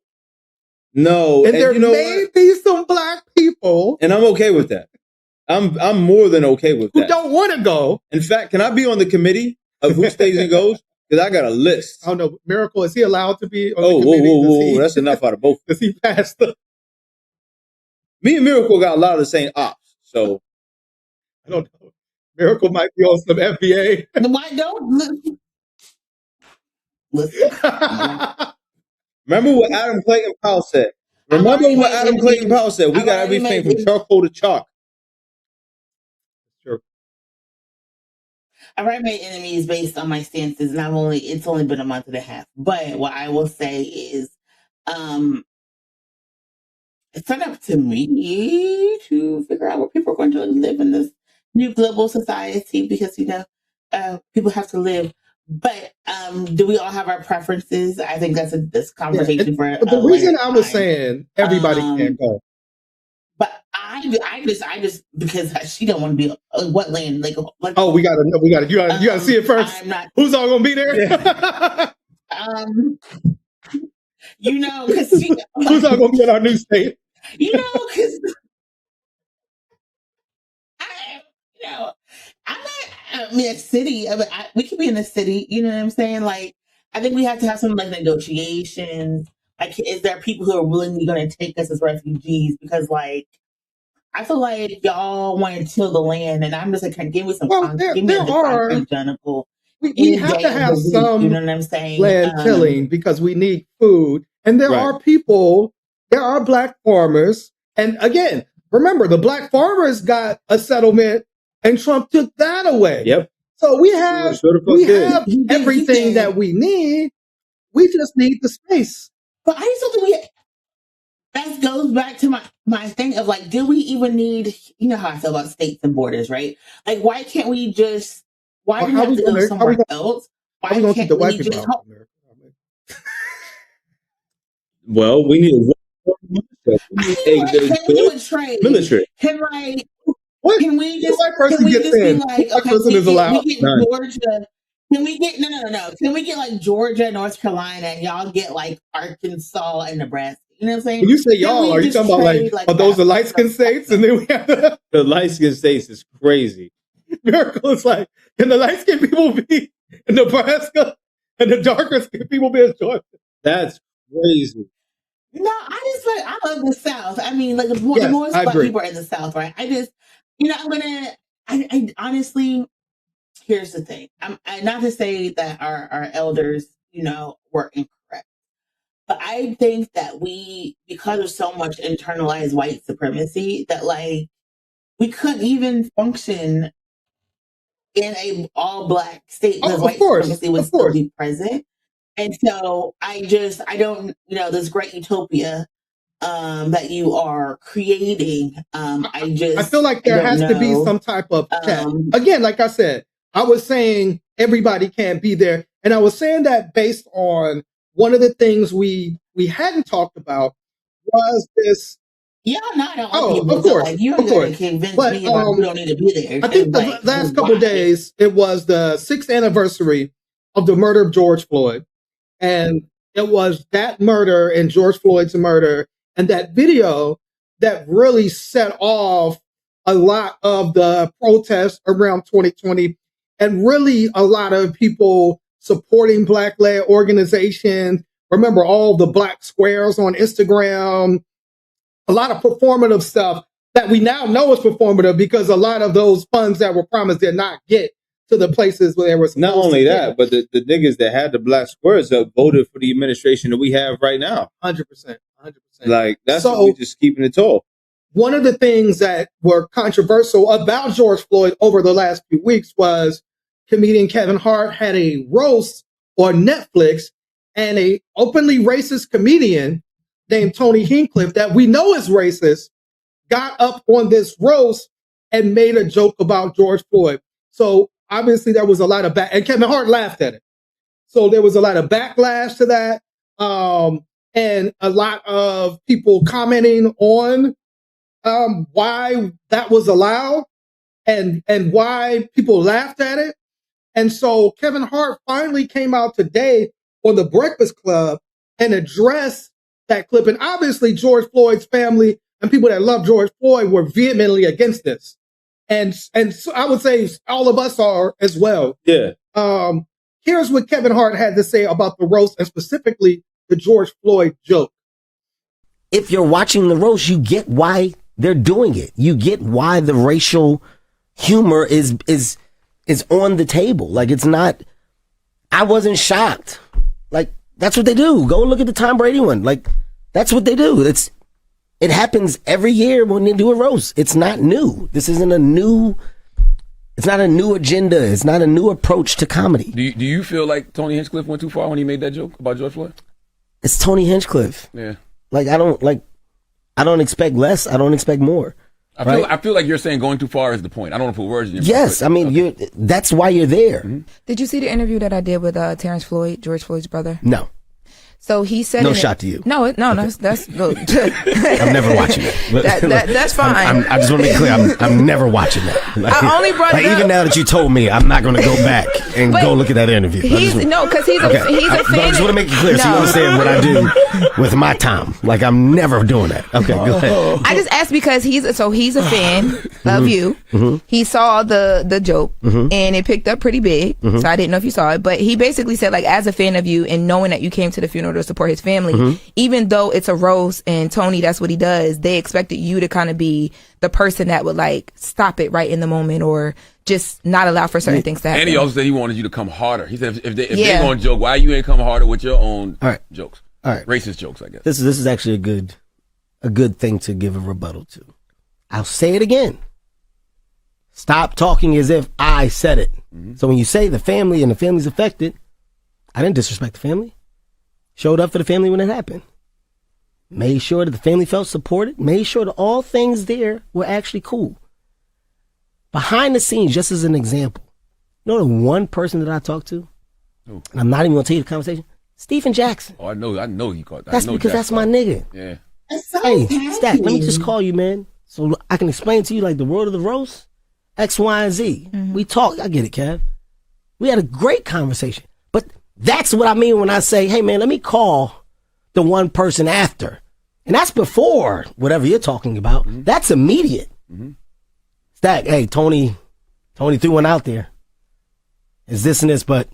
No, and there may be some Black people, and I'm okay with that. I'm more than okay with that. Who don't want to go. In fact, can I be on the committee of who stays and goes? Because I got a list. I don't know. Miracle, is he allowed to be on the committee? Whoa. That's enough out of both. Does he pass the... Me and Miracle got a lot of the same ops, so... I don't know. Miracle might be on some FBA. Why don't? Listen. Remember what Adam Clayton Powell said. Remember what Adam Clayton Powell said. We got everything from charcoal to chalk. Sure. I've already made enemies based on my stances, and it's only been a month and a half. But what I will say is, it's not up to me to figure out what people are going to live in this new global society, because people have to live. But do we all have our preferences? I think that's this conversation for. But the reason I was saying everybody can't go. But I just because she don't want to be what land like. Oh, we gotta you gotta see it first. I'm not. Who's all gonna be there? Yeah. Because who's all gonna be in our new state? Because I'm not. A city. We could be in a city. You know what I'm saying? Like, I think we have to have some like negotiations. Like, is there people who are willingly going to take us as refugees? Because like, I feel like y'all want to till the land, and I'm just like, give me some. Give me a concrete, Jennifer. We have to have some. You know what I'm saying? Land tilling because we need food, and there are people. There are black farmers, and again, remember the black farmers got a settlement, and Trump took that away. Yep. So we have everything that we need. We just need the space. But I just don't think that goes back to my thing of like, do we even need? You know how I feel about states and borders, right? Like, why can't we just? Why do we have to go somewhere else? Why can't we just? Well, we need a military. Can we just be like, okay, we get Georgia? Can we get no? Can we get like Georgia, North Carolina, and y'all get like Arkansas and Nebraska? You know what I'm saying? When you say y'all, are you talking about like are those the light skin states? And then we have the light skin states is crazy. Miracle is like, can the light skin people be in Nebraska and the darker skin people be in Georgia? That's crazy. No, I love the South. I mean, like the more black people are in the South, right? I honestly, here's the thing. Not to say that our elders, were incorrect, but I think that because of so much internalized white supremacy, that like we couldn't even function in a all black state because white supremacy would still be present. And so I don't, this great utopia that you are creating. I feel like there has to be some type of check. Again, like I said, I was saying everybody can't be there. And I was saying that based on one of the things we hadn't talked about was this. Yeah, not of course. Like, you ain't gonna convince me about we don't need to be there. I think the last couple of days, it was the 6th anniversary of the murder of George Floyd. And it was that murder and George Floyd's murder and that video that really set off a lot of the protests around 2020 and really a lot of people supporting Black-led organizations. Remember all the black squares on Instagram, a lot of performative stuff that we now know is performative because a lot of those funds that were promised did not get to the places where they were supposed not only that, but the niggas that had the black squares up voted for the administration that we have right now. 100%. Like, that's what we just keeping it tall. One of the things that were controversial about George Floyd over the last few weeks was comedian Kevin Hart had a roast on Netflix, and a openly racist comedian named Tony Hinchcliffe that we know is racist got up on this roast and made a joke about George Floyd. So obviously there was a lot of and Kevin Hart laughed at it. So there was a lot of backlash to that. And a lot of people commenting on why that was allowed and why people laughed at it. And so Kevin Hart finally came out today on the Breakfast Club and addressed that clip. And obviously George Floyd's family and people that love George Floyd were vehemently against this. And so I would say all of us are as well. Yeah. Here's what Kevin Hart had to say about the roast and specifically the George Floyd joke. If you're watching the roast, you get why they're doing it. You get why the racial humor is on the table. Like, it's not, I wasn't shocked. Like, That's what they do. Go look at the Tom Brady one. Like, that's what they do. It happens every year when they do a roast. It's not new. This isn't it's not a new agenda. It's not a new approach to comedy. Do you feel like Tony Hinchcliffe went too far when he made that joke about George Floyd? It's Tony Hinchcliffe. Yeah. Like, I don't expect less. I don't expect more. I feel like you're saying going too far is the point. I don't want to put words in your mouth. Yes, I mean, that's why you're there. Mm-hmm. Did you see the interview that I did with Terrence Floyd, George Floyd's brother? No. So he said, no shot to you. No, that's look. I'm never watching it. That's fine. I just want to be clear. I'm never watching that. Like, I only brought it up. Even now that you told me, I'm not going to go back and go look at that interview. Because he's a fan. I just want to make it clear so you understand what I do with my time. Like, I'm never doing that. Okay, go ahead. I just asked because he's a fan of you. Mm-hmm. He saw the joke and it picked up pretty big. So I didn't know if you saw it, but he basically said, like, as a fan of you and knowing that you came to the funeral to support his family, even though it's a roast and Tony, that's what he does, they expected you to kind of be the person that would like stop it right in the moment or just not allow for certain things to happen. And he also said he wanted you to come harder. He said if they're going to joke, why you ain't come harder with your own jokes? All right. Racist jokes, I guess. This is actually a good thing to give a rebuttal to. I'll say it again. Stop talking as if I said it. So when you say the family and the family's affected, I didn't disrespect the family. Showed up for the family when it happened. Made sure that the family felt supported. Made sure that all things there were actually cool. Behind the scenes, just as an example, you know the one person that I talked to? And I'm not even going to tell you the conversation? Stephen Jackson. Oh, I know he caught that. That's because that's my nigga. Yeah. Hey, Stack, let me just call you, man. So I can explain to you like the world of the roast, X, Y, and Z. We talked. I get it, Kev. We had a great conversation. But that's what I mean when I say, hey, man, let me call the one person after. And that's before whatever you're talking about. That's immediate. Stack, hey, Tony threw one out there. It's this and this, but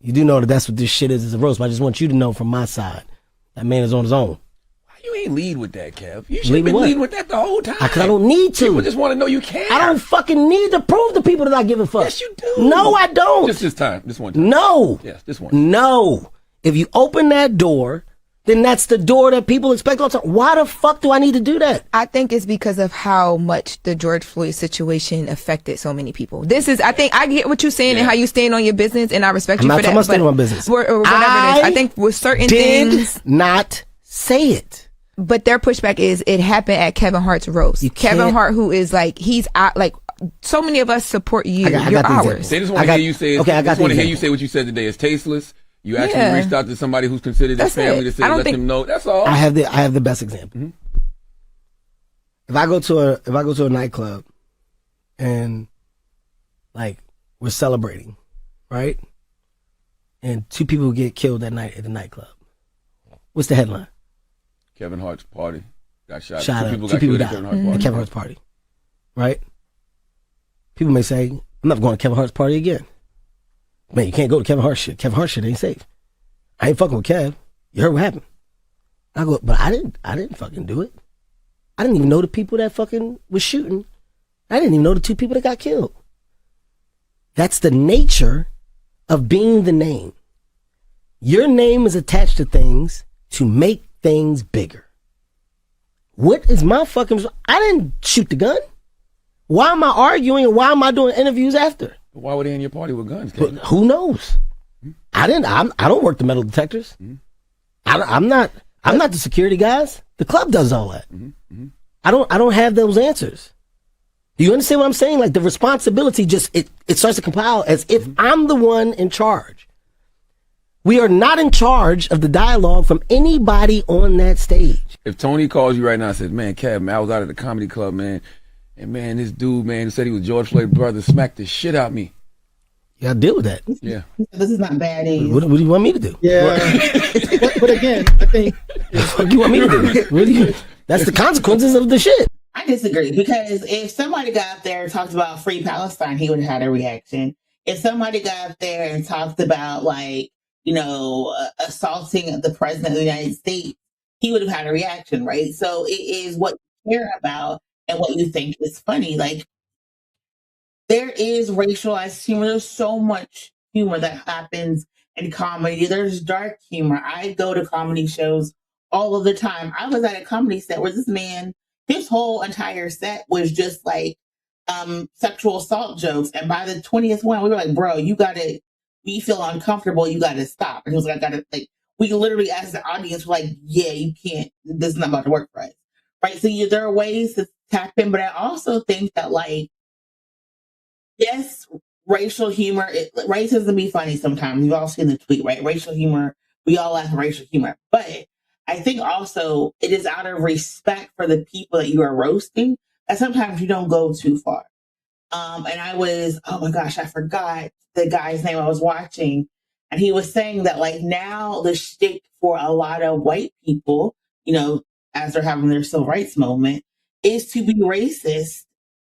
you do know that that's what this shit is a roast. But I just want you to know from my side, that man is on his own. Why you ain't lead with that, Kev? You should have been leading with that the whole time. Because I don't need to. People just want to know you care. I don't fucking need to prove to people that I give a fuck. Yes, you do. No, I don't. Just this time. This one time. No. Yes, this one. No. If you open that door, then that's the door that people expect all the time. Why the fuck do I need to do that? I think it's because of how much the George Floyd situation affected so many people. I think I get what you're saying and how you stand on your business, and I respect you for that. I'm not talking about business. I think with certain things, not say it. But their pushback is it happened at Kevin Hart's roast. Kevin Hart, who is like, he's like, so many of us support you. You're ours. They just want to hear you say. I just want to hear you say what you said today is tasteless. You actually reached out to somebody who's considered his family to say, let them know. That's all. I have the best example. If I go to a nightclub and like we're celebrating, right? And 2 people get killed that night at the nightclub. What's the headline? Kevin Hart's party got shot. 2 people died at Kevin Hart's party, right? People may say, I'm not going to Kevin Hart's party again. Man, you can't go to Kevin Hart shit. Kevin Hart shit ain't safe. I ain't fucking with Kev. You heard what happened. I go, but I didn't fucking do it. I didn't even know the people that fucking was shooting. I didn't even know the 2 people that got killed. That's the nature of being the name. Your name is attached to things to make things bigger. What is my fucking... I didn't shoot the gun. Why am I arguing and why am I doing interviews after? Why were they in your party with guns? But who knows? I don't work the metal detectors. I'm not the security guys. The club does all that. I don't have those answers. Do you understand what I'm saying? Like the responsibility it starts to compile as if I'm the one in charge. We are not in charge of the dialogue from anybody on that stage. If Tony calls you right now and says, man, Kev, man, I was out at the comedy club, man, and man, this dude, man, who said he was George Floyd's brother, smacked the shit out of me. You gotta deal with that. Yeah. This is not bad news. What do you want me to do? Yeah. but again, I think... What do you want me to do? Really? That's the consequences of the shit. I disagree, because if somebody got up there and talked about free Palestine, he would have had a reaction. If somebody got up there and talked about, like, assaulting the president of the United States, he would have had a reaction, right? So it is what you care about and what you think is funny. Like, there is racialized humor. There's so much humor that happens in comedy. There's dark humor. I go to comedy shows all of the time. I was at a comedy set where this man, his whole entire set was just like sexual assault jokes. And by the 20th one, we were like, bro, you gotta, we feel uncomfortable, you gotta stop. And he was like, I gotta, like, we literally as the audience were like, yeah, you can't, this is not about to work for us. Right? So there are ways to tap in, but I also think that, like, yes, racial humor, racism can be funny sometimes. You've all seen the tweet, right? Racial humor, we all laugh at racial humor. But I think also it is out of respect for the people that you are roasting that sometimes you don't go too far. And I was, oh my gosh, I forgot the guy's name I was watching. And he was saying that, like, now the shtick for a lot of white people, you know, as they're having their civil rights moment, is to be racist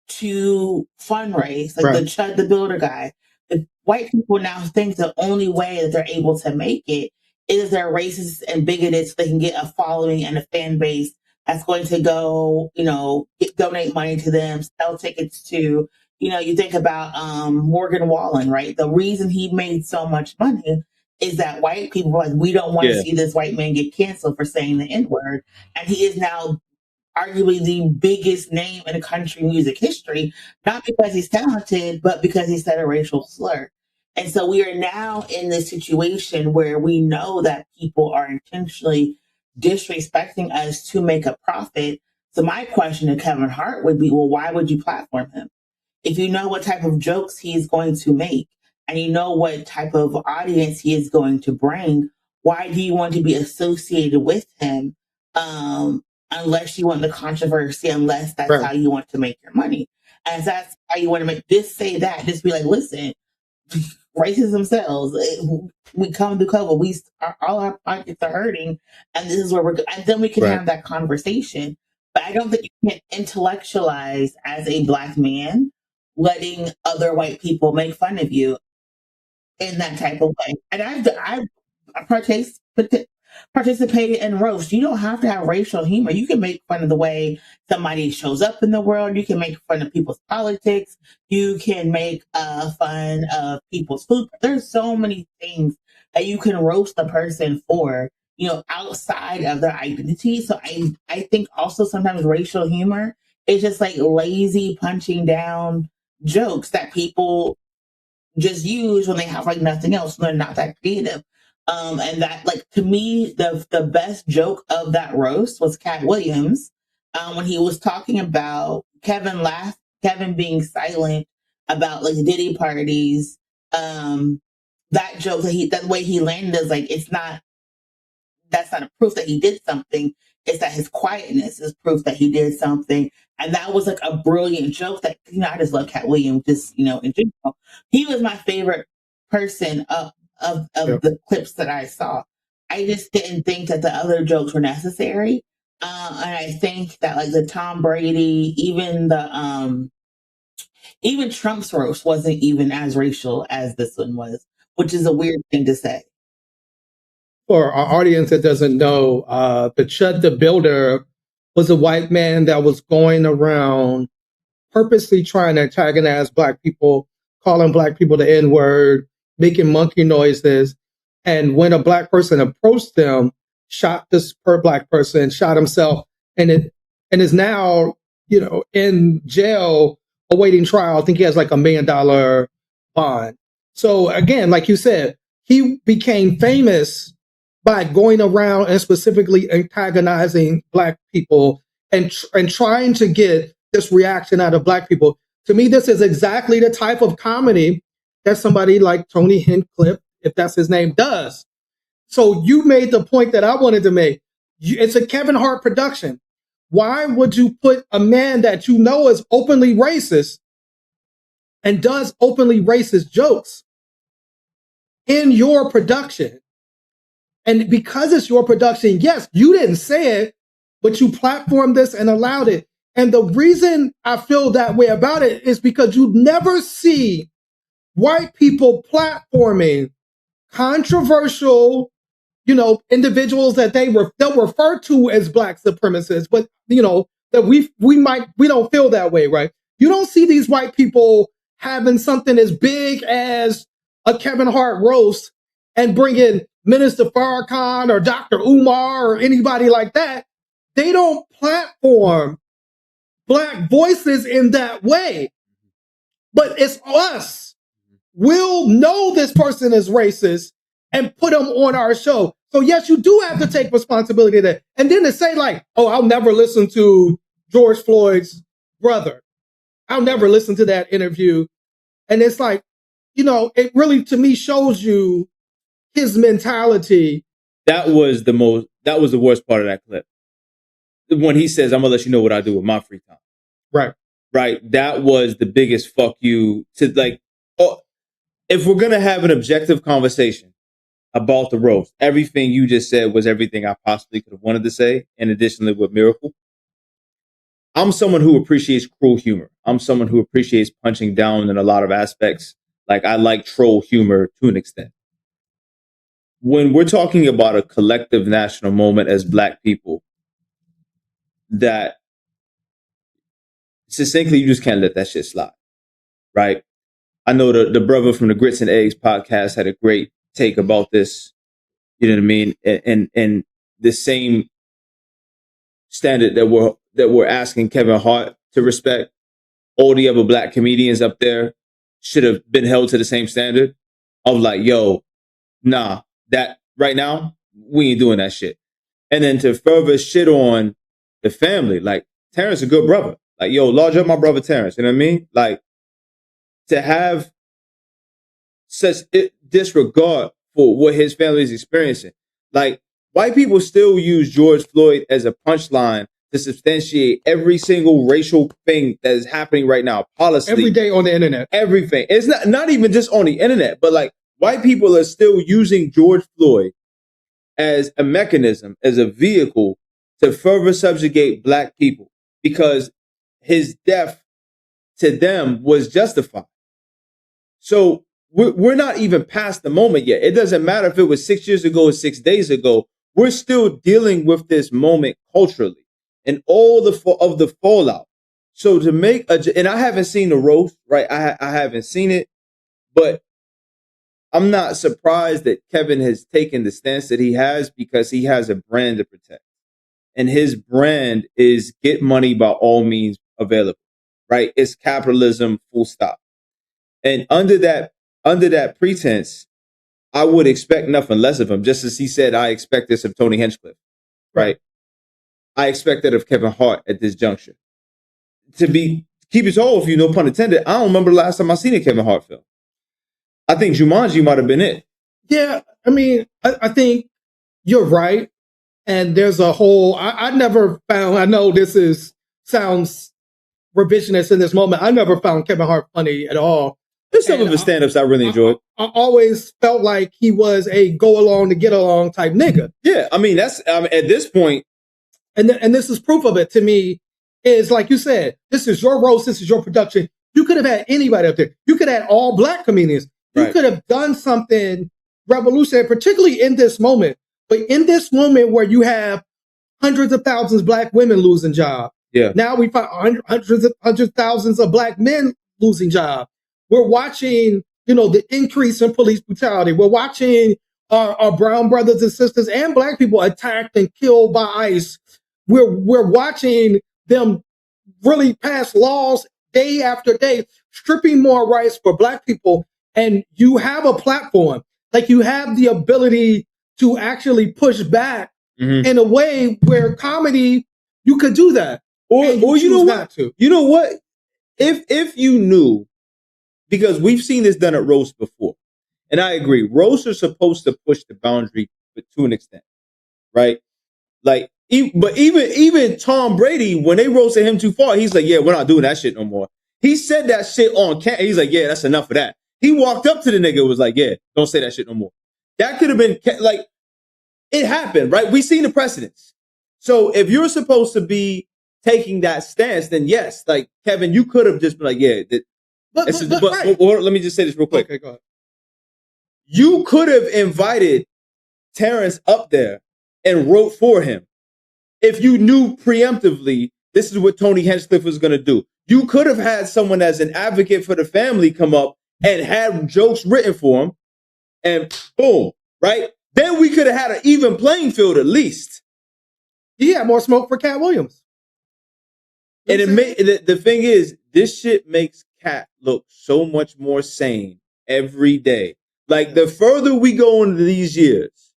to fundraise, like the Chud the Builder guy. The white people now think the only way that they're able to make it is they're racist and bigoted so they can get a following and a fan base that's going to go, you know, donate money to them, sell tickets to, you know, you think about Morgan Wallen, right? The reason he made so much money is that white people were like, we don't want to see this white man get canceled for saying the N-word. And he is now arguably the biggest name in country music history, not because he's talented, but because he said a racial slur. And so we are now in this situation where we know that people are intentionally disrespecting us to make a profit. So my question to Kevin Hart would be, well, why would you platform him? If you know what type of jokes he is going to make and you know what type of audience he is going to bring, why do you want to be associated with him? Unless you want the controversy, unless that's how you want to make your money. And if that's how you want to make this, say that, just be like, listen, racism sells. We come to cover. All our pockets are hurting, and this is where we're. And then we can have that conversation. But I don't think you can intellectualize as a Black man, letting other white people make fun of you in that type of way. And I've participated in roast. You don't have to have racial humor. You can make fun of the way somebody shows up in the world. You can make fun of people's politics. You can make fun of people's food. There's so many things that you can roast a person for, you know, outside of their identity. So I think also sometimes racial humor is just like lazy punching down jokes that people just use when they have like nothing else. They're not that creative. And that, like, to me, the best joke of that roast was Cat Williams when he was talking about Kevin being silent about like Diddy parties. That joke that way he landed is like, that's not a proof that he did something. It's that his quietness is proof that he did something. And that was like a brilliant joke that, you know, I just love Cat Williams, just, you know, in general. He was my favorite person of the clips that I saw. I just didn't think that the other jokes were necessary. And I think that like the Tom Brady, even Trump's roast wasn't even as racial as this one was, which is a weird thing to say. For our audience that doesn't know, the Chud the Builder was a white man that was going around purposely trying to antagonize Black people, calling Black people the N-word, making monkey noises. And when a Black person approached them, shot this Black person, shot himself, and is now, you know, in jail awaiting trial. I think he has like $1 million bond. So again, like you said, he became famous by going around and specifically antagonizing Black people and trying to get this reaction out of Black people. To me, this is exactly the type of comedy that somebody like Tony Hinchcliffe, if that's his name, does. So you made the point that I wanted to make. It's a Kevin Hart production. Why would you put a man that you know is openly racist and does openly racist jokes in your production? And because it's your production, yes, you didn't say it, but you platformed this and allowed it. And the reason I feel that way about it is because you never see white people platforming controversial, you know, individuals that they'll refer to as Black supremacists, but you know that we don't feel that way, right? You don't see these white people having something as big as a Kevin Hart roast and bring in Minister Farrakhan or Dr. Umar or anybody like that, they don't platform Black voices in that way. But it's us. We'll know this person is racist and put them on our show. So yes, you do have to take responsibility there. And then to say like, oh, I'll never listen to George Floyd's brother. I'll never listen to that interview. And it's like, you know, it really to me shows you his mentality. That was the worst part of that clip. When he says, I'm gonna let you know what I do with my free time. Right. Right. That was the biggest fuck you to like, oh, if we're gonna have an objective conversation about the roast, everything you just said was everything I possibly could have wanted to say, in addition to with Miracle. I'm someone who appreciates cruel humor. I'm someone who appreciates punching down in a lot of aspects. Like I like troll humor to an extent. When we're talking about a collective national moment as Black people, that succinctly, you just can't let that shit slide, right? I know the brother from the Grits and Eggs podcast had a great take about this, you know what I mean? And the same standard that we're asking Kevin Hart to respect, all the other Black comedians up there should have been held to the same standard of like, yo, nah, that right now, we ain't doing that shit. And then to further shit on the family, like Terrence a good brother. Like, yo, large up my brother Terrence, you know what I mean? Like, to have such disregard for what his family is experiencing. Like, white people still use George Floyd as a punchline to substantiate every single racial thing that is happening right now. Policy. Every day on the internet. Everything. It's not even just on the internet, but like, white people are still using George Floyd as a mechanism, as a vehicle to further subjugate Black people because his death to them was justified. So we're not even past the moment yet. It doesn't matter if it was 6 years ago or 6 days ago. We're still dealing with this moment culturally and all of the fallout. So to make and I haven't seen the roast, right? I haven't seen it, but I'm not surprised that Kevin has taken the stance that he has because he has a brand to protect. And his brand is get money by all means available, right? It's capitalism, full stop. And under that pretense, I would expect nothing less of him. Just as he said, I expect this of Tony Hinchcliffe, right? I expect that of Kevin Hart at this juncture. To keep it whole, if you no pun intended, I don't remember the last time I seen a Kevin Hart film. I think Jumanji might have been it. Yeah, I mean, I think you're right. And there's a whole, I never found, I know this sounds revisionist in this moment. I never found Kevin Hart funny at all. There's some of his stand-ups I really enjoyed. I always felt like he was a go along to get along type nigga. Yeah, I mean, at this point. And this is proof of it to me, is like you said, this is your roast, this is your production. You could have had anybody up there. You could have had all Black comedians. You could have done something revolutionary, particularly in this moment. But in this moment where you have hundreds of thousands of Black women losing jobs. Yeah. Now we find hundreds of thousands of Black men losing jobs. We're watching, the increase in police brutality. We're watching our brown brothers and sisters and Black people attacked and killed by ICE. We're watching them really pass laws day after day, stripping more rights for Black people. And you have a platform, like you have the ability to actually push back in a way where comedy, you could do that. Or you know what? You know what? If you knew, because we've seen this done at roast before, and I agree, roasts are supposed to push the boundary to an extent, right? Like, but even Tom Brady, when they roasted him too far, he's like, yeah, we're not doing that shit no more. He said that shit on camera. He's like, yeah, that's enough of that. He walked up to the nigga and was like, yeah, don't say that shit no more. That could have been, like, it happened, right? We seen the precedents. So if you're supposed to be taking that stance, then yes, like, Kevin, you could have just been like, yeah. Let me just say this real quick. Okay, go ahead. You could have invited Terrence up there and wrote for him if you knew preemptively this is what Tony Hinchcliffe was going to do. You could have had someone as an advocate for the family come up and had jokes written for him, and boom, right? Then we could have had an even playing field at least. He had more smoke for Cat Williams. And the thing is, this shit makes Cat look so much more sane every day. Like, the further we go into these years,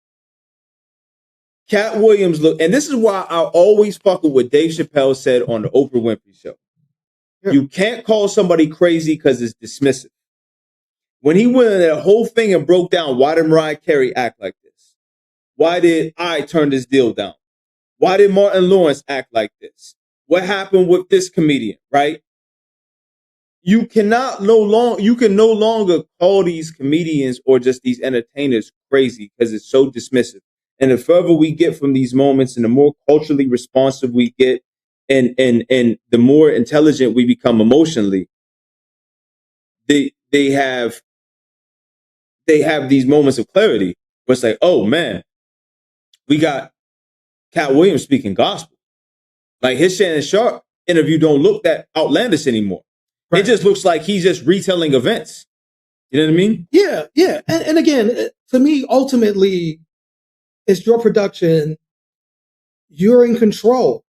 Cat Williams look, and this is why I always fuck with what Dave Chappelle said on the Oprah Winfrey Show. Yeah. You can't call somebody crazy because it's dismissive. When he went in that whole thing and broke down, why did Mariah Carey act like this? Why did I turn this deal down? Why did Martin Lawrence act like this? What happened with this comedian, right? You can no longer call these comedians or just these entertainers crazy because it's so dismissive. And the further we get from these moments and the more culturally responsive we get and the more intelligent we become emotionally, they have these moments of clarity where it's like, oh man, we got Cat Williams speaking gospel. Like, his Shannon Sharp interview don't look that outlandish anymore. Right. It just looks like he's just retelling events. You know what I mean? Yeah, yeah. And again, to me, ultimately, it's your production. You're in control.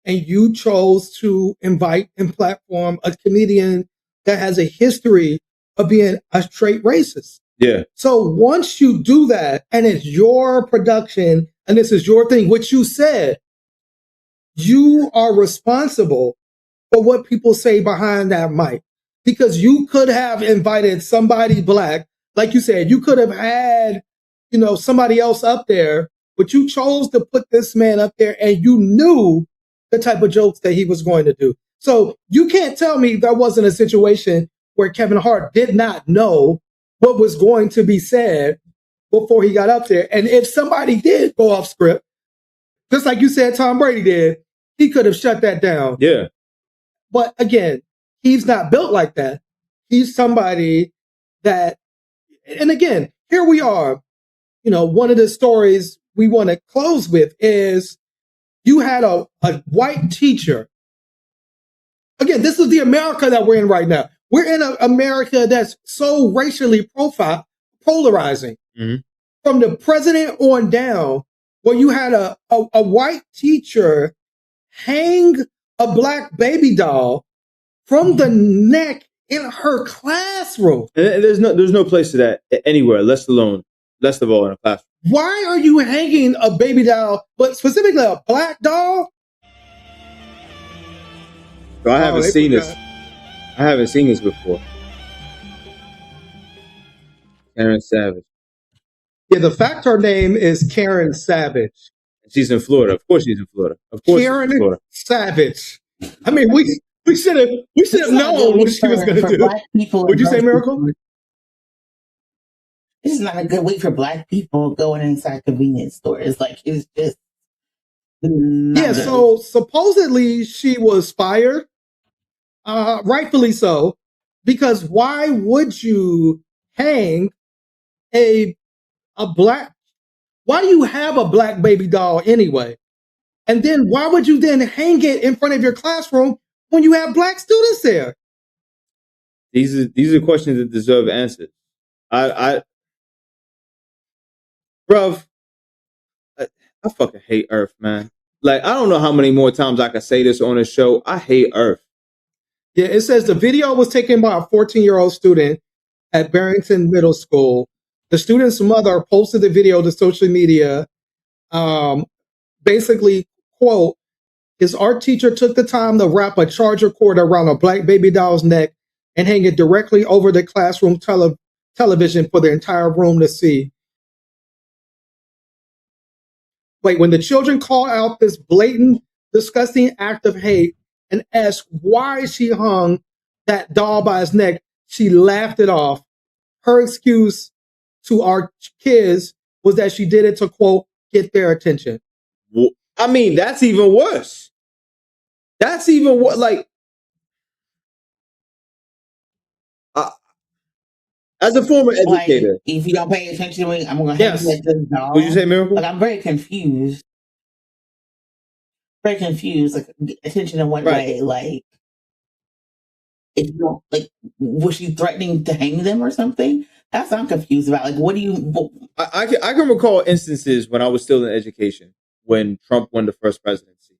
And you chose to invite and platform a comedian that has a history of being a straight racist. Yeah. So once you do that, and it's your production, and this is your thing, which you said, you are responsible for what people say behind that mic. Because you could have invited somebody black, like you said, you could have had, somebody else up there, but you chose to put this man up there and you knew the type of jokes that he was going to do. So you can't tell me there wasn't a situation where Kevin Hart did not know what was going to be said before he got up there. And if somebody did go off script, just like you said Tom Brady did, he could have shut that down. Yeah. But again, he's not built like that. He's somebody that, and again, here we are. One of the stories we want to close with is you had a white teacher. Again, this is the America that we're in right now. We're in an America that's so racially polarizing. Mm-hmm. From the president on down, where you had a white teacher hang a black baby doll from the neck in her classroom. And there's no place to that anywhere, less of all in a classroom. Why are you hanging a baby doll, but specifically a black doll? So I haven't seen this. I haven't seen this before. Karen Savage. Yeah, the fact her name is Karen Savage. She's in Florida. Of course she's in Florida. Of course Karen she's in Florida. Savage. I mean, we should have known what she was going to do. Would you say, Miracle? This is not a good week for black people going inside convenience stores. Like, it's just yeah. Good. So supposedly she was fired, rightfully so, because why would you hang a black? Why do you have a black baby doll anyway? And then why would you then hang it in front of your classroom when you have black students there? These are questions that deserve answers. Bruv, I fucking hate Earth, man. Like, I don't know how many more times I can say this on a show. I hate Earth. Yeah, it says the video was taken by a 14-year-old student at Barrington Middle School. The student's mother posted the video to social media. Basically, quote, his art teacher took the time to wrap a charger cord around a black baby doll's neck and hang it directly over the classroom television for the entire room to see. Wait, when the children called out this blatant, disgusting act of hate and asked why she hung that doll by his neck, she laughed it off. Her excuse to our kids was that she did it to, quote, get their attention. I mean, that's even worse. That's even what, like, as a former educator. Like, if you don't pay attention to me, I'm going to have to let this doll. Would you say, Miracle? Like, I'm very confused. Very confused. Like, attention in what way? Like, if you don't, like, was she threatening to hang them or something? That's what I'm confused about. Like, what do you? I can recall instances when I was still in education when Trump won the first presidency.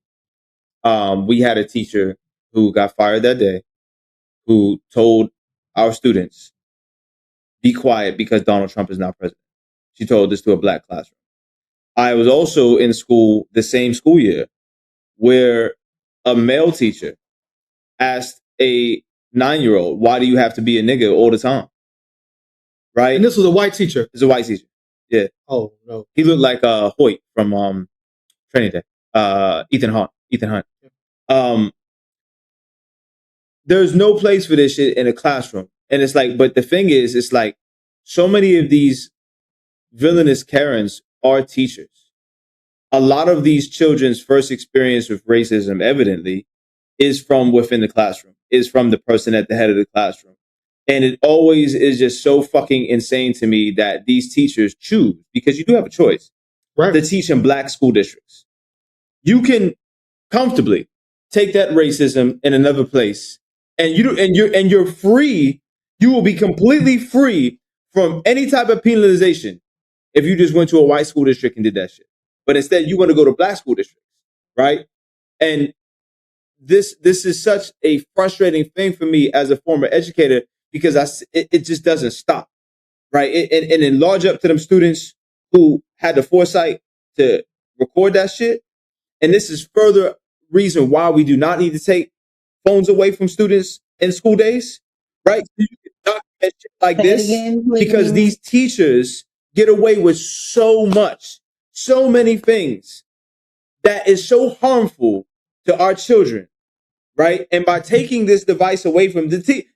We had a teacher who got fired that day, who told our students, "Be quiet because Donald Trump is now president." She told this to a black classroom. I was also in school the same school year where a male teacher asked a 9-year-old, "Why do you have to be a nigga all the time?" Right? And this was a white teacher. It's a white teacher. Yeah. Oh no. He looked like Hoyt from Training Day. Ethan Hunt. There's no place for this shit in a classroom. And it's like, but the thing is, it's like so many of these villainous Karens are teachers. A lot of these children's first experience with racism, evidently, is from within the classroom, is from the person at the head of the classroom. And it always is just so fucking insane to me that these teachers choose, because you do have a choice, right, to teach in black school districts. You can comfortably take that racism in another place, and you're free. You will be completely free from any type of penalization if you just went to a white school district and did that shit. But instead, you want to go to black school districts, right? And this is such a frustrating thing for me as a former educator, because it just doesn't stop, right? And enlarge up to them students who had the foresight to record that shit. And this is further reason why we do not need to take phones away from students in school days, right? You can document shit like this because these teachers get away with so much, so many things that is so harmful to our children, right? And by taking this device away from then take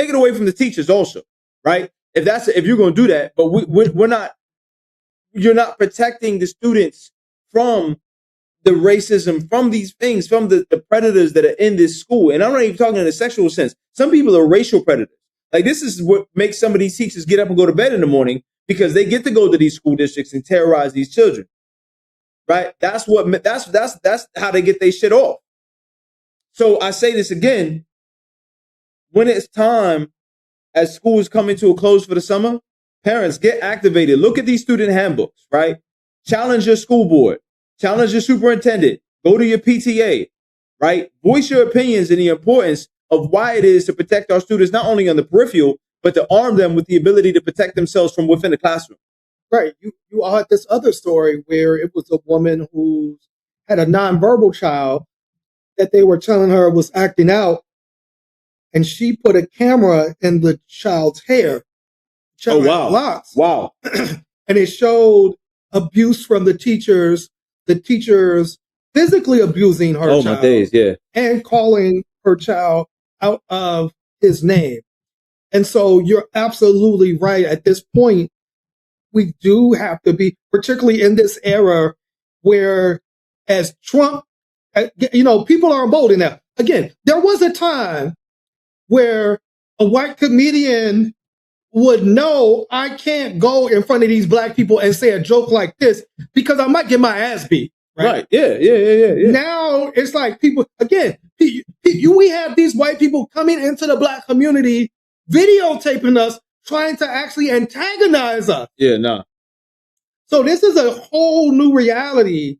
it away from the teachers also, right? If you're going to do that, but we're not, you're not protecting the students from the racism, from these things, from the predators that are in this school. And I'm not even talking in a sexual sense. Some people are racial predators. Like, this is what makes some of these teachers get up and go to bed in the morning, because they get to go to these school districts and terrorize these children, right? That's how they get their shit off. So I say this again, when it's time, as school is coming to a close for the summer, parents, get activated. Look at these student handbooks, right? Challenge your school board. Challenge your superintendent. Go to your PTA, right? Voice your opinions and the importance of why it is to protect our students, not only on the peripheral, but to arm them with the ability to protect themselves from within the classroom. Right. You all had this other story where it was a woman who had a nonverbal child that they were telling her was acting out, and she put a camera in the child's hair. Oh, wow. Locks. Wow. And it showed abuse from the teachers physically abusing her child. Oh, my days, yeah. And calling her child out of his name. And so you're absolutely right. At this point, we do have to be, particularly in this era where, as Trump, people are emboldened now. Again, there was a time where a white comedian would know, I can't go in front of these black people and say a joke like this because I might get my ass beat. Right? Yeah. Now it's like people, again, we have these white people coming into the black community, videotaping us, trying to actually antagonize us. Yeah, no. So this is a whole new reality,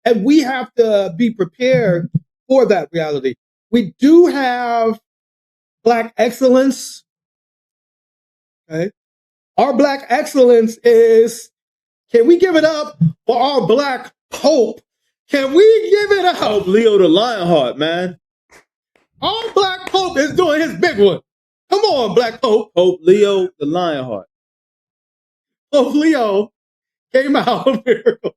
and we have to be prepared for that reality. We do have black excellence. Okay. Our black excellence is, can we give it up for our black Pope? Can we give it up? Pope Leo the Lionheart, man. Our black Pope is doing his big one. Come on, black Pope. Pope Leo the Lionheart. Pope Leo came out of miracle.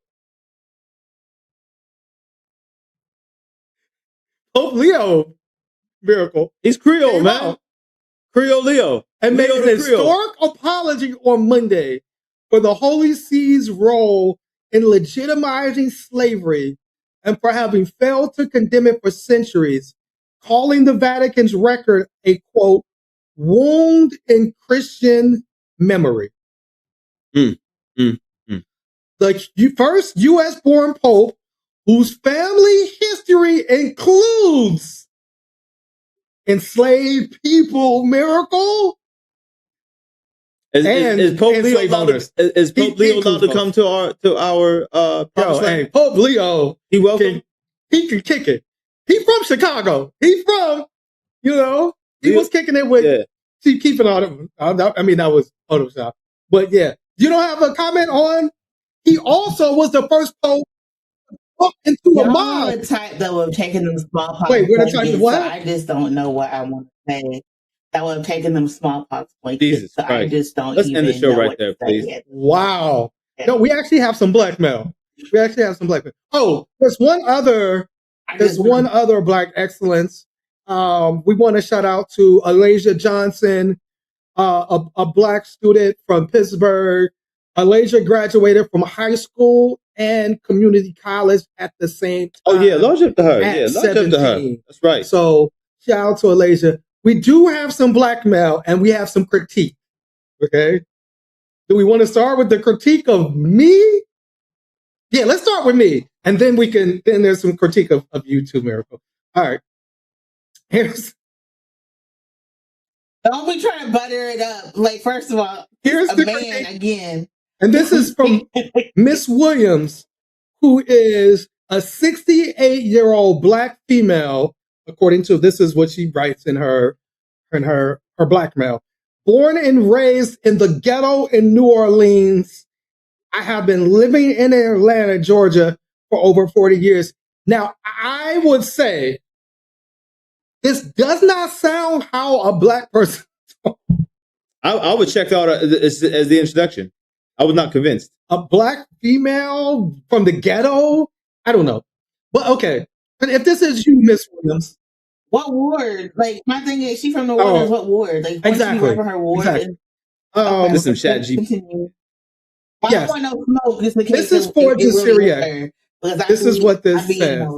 Pope Leo miracle. He's Creole, man. Out. Creole Leo. And Leo made an historic apology on Monday for the Holy See's role in legitimizing slavery and for having failed to condemn it for centuries, calling the Vatican's record a, quote, wound in Christian memory. The first U.S.-born Pope whose family history includes enslaved people, miracle. Is Pope Leo allowed to come to our hey, Pope Leo, he welcome. He can kick it. He from Chicago. He from, he was kicking it with keeping all of. I mean, that was Photoshop, but yeah, you don't have a comment on. He also was the first Pope into a mob. The type that would have taken them smallpox. Wait, we're the type of what? So I just don't know what I want to say. That would have taken them smallpox blankets. Jesus so Christ. I just don't. Let's even end the show know right there, please. Wow. Yeah. No, we actually have some blackmail. Oh, there's one other Black excellence. We want to shout out to Alasia Johnson, a Black student from Pittsburgh. Alasia graduated from high school and community college at the same time. Oh yeah, large up to her. Yeah, large up to her. That's right. So shout out to Alasia. We do have some blackmail and we have some critique. Okay. Do we want to start with the critique of me? Yeah, let's start with me. And then then there's some critique of you too, Miracle. All right. Don't be trying to butter it up. Like, first of all, here's a the man critique. again. And this is from Miss Williams, who is a 68-year-old Black female, according to this is what she writes in her blackmail. Born and raised in the ghetto in New Orleans, I have been living in Atlanta, Georgia for over 40 years. Now, I would say this does not sound how a Black person talks. I would check out as the introduction. I was not convinced. A Black female from the ghetto? I don't know. But okay. But if this is you, Miss Williams. What ward? Like, my thing is, she from the ward. What ward? Like, exactly. She her ward. Exactly. This some chat GPT. I don't want no smoke. This is for the Syriac. This is what this says.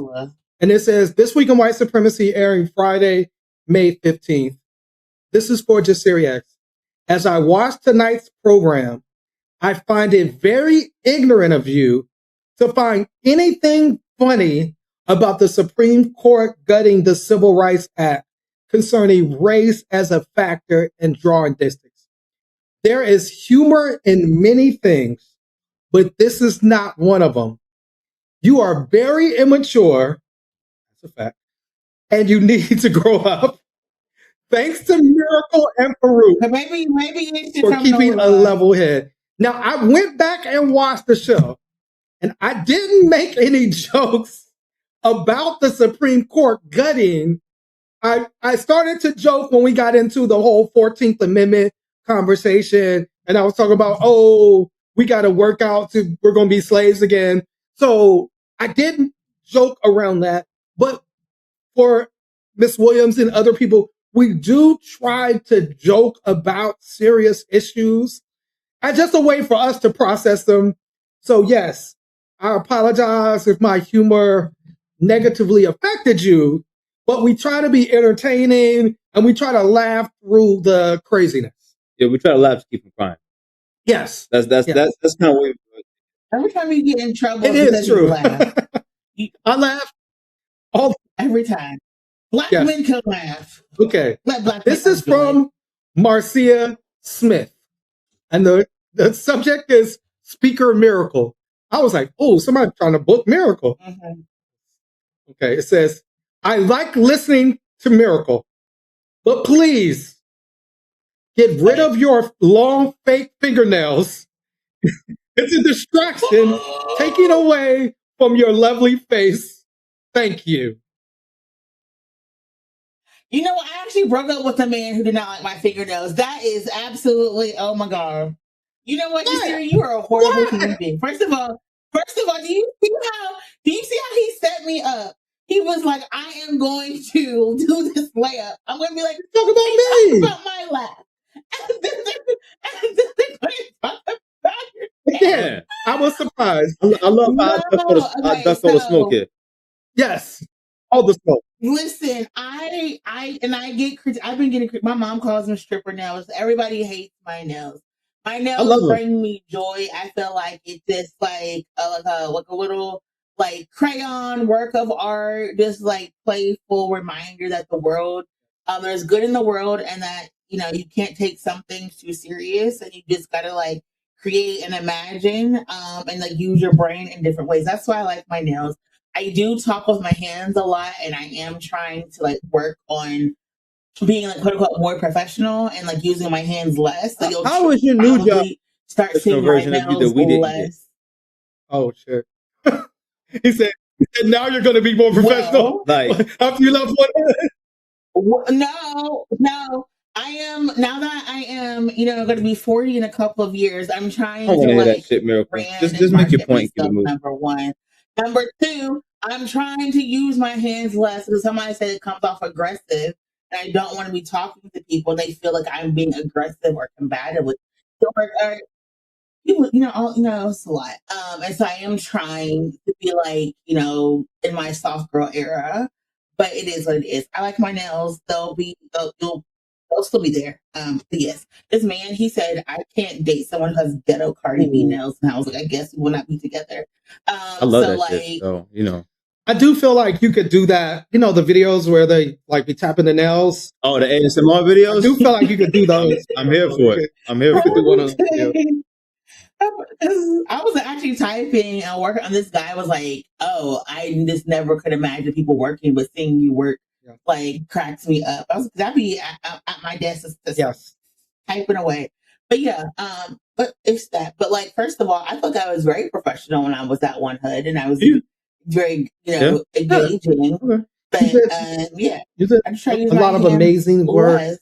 And it says, This Week in White Supremacy airing Friday, May 15th. This is for Syriac. As I watch tonight's program, I find it very ignorant of you to find anything funny about the Supreme Court gutting the Civil Rights Act concerning race as a factor in drawing districts. There is humor in many things, but this is not one of them. You are very immature, that's a fact, and you need to grow up. Thanks to Miracle and Farouk maybe for keeping a level head. Now, I went back and watched the show, and I didn't make any jokes about the Supreme Court gutting. I started to joke when we got into the whole 14th Amendment conversation, and I was talking about, we got to work out we're going to be slaves again. So I didn't joke around that. But for Miss Williams and other people, we do try to joke about serious issues as just a way for us to process them. So yes, I apologize if my humor negatively affected you, but we try to be entertaining and we try to laugh through the craziness. Yeah, we try to laugh to keep from crying. Yes. That's kind of what we do. Every time you get in trouble, it is true. You laugh. I laugh every time. Black men can laugh. Okay. This is from Marcia Smith. And the subject is Speaker Miracle. I was like, somebody trying to book Miracle. Mm-hmm. Okay, it says, I like listening to Miracle, but please get rid of your long fake fingernails. It's a distraction taking away from your lovely face. Thank you. You know, I actually broke up with a man who did not like my fingernails. That is absolutely, oh my God. You know what, Siri? You are a horrible human being. First of all, do you see how he set me up? He was like, I am going to do this layup. I'm going to be like, talk about me. Talk about my laugh. And then they're going to talk about your Yeah, I was surprised. I love how I dust all the smoke here. Yes, all the smoke. Listen, I've been getting, my mom calls them stripper nails. Everybody hates my nails. My nails bring me joy. I feel like it's just like a little like crayon work of art, just like playful reminder that the world, there's good in the world, and that you know, you can't take some things too serious, and you just gotta like create and imagine, and like use your brain in different ways. That's why I like my nails. I do talk with my hands a lot, and I am trying to like work on being like quote unquote more professional and like using my hands less. So How was your new job? Start seeing my nails less. Oh shit! He said, "Now you're going to be more professional." Like after you left one. No. I am now that I am, you know, going to be 40 in a couple of years. I'm trying to hear like that shit, Miracle. Just make your point. Number one. Number two, I'm trying to use my hands less because somebody said it comes off aggressive, and I don't want to be talking to people. They feel like I'm being aggressive or combative with people. You know, it's a lot. And so I am trying to be like, you know, in my soft girl era, but it is what it is. I like my nails. They'll still be there. But yes, this man, he said, I can't date someone who has ghetto Cardi B nails. And I was like, I guess we will not be together. I love that shit. So, you know. I do feel like you could do that. You know, the videos where they like be tapping the nails. Oh, the ASMR videos? I do feel like you could do those. I'm here for it. I'm here for it. I was actually typing and working on this guy was like, oh, I just never could imagine people working, but seeing you work like cracks me up. I was like, I'd be at my desk just typing away. But yeah, but it's that. But like, first of all, I thought I was very professional when I was at One Hood, and I was very, you know, engaging. Okay. But you did a lot of amazing work.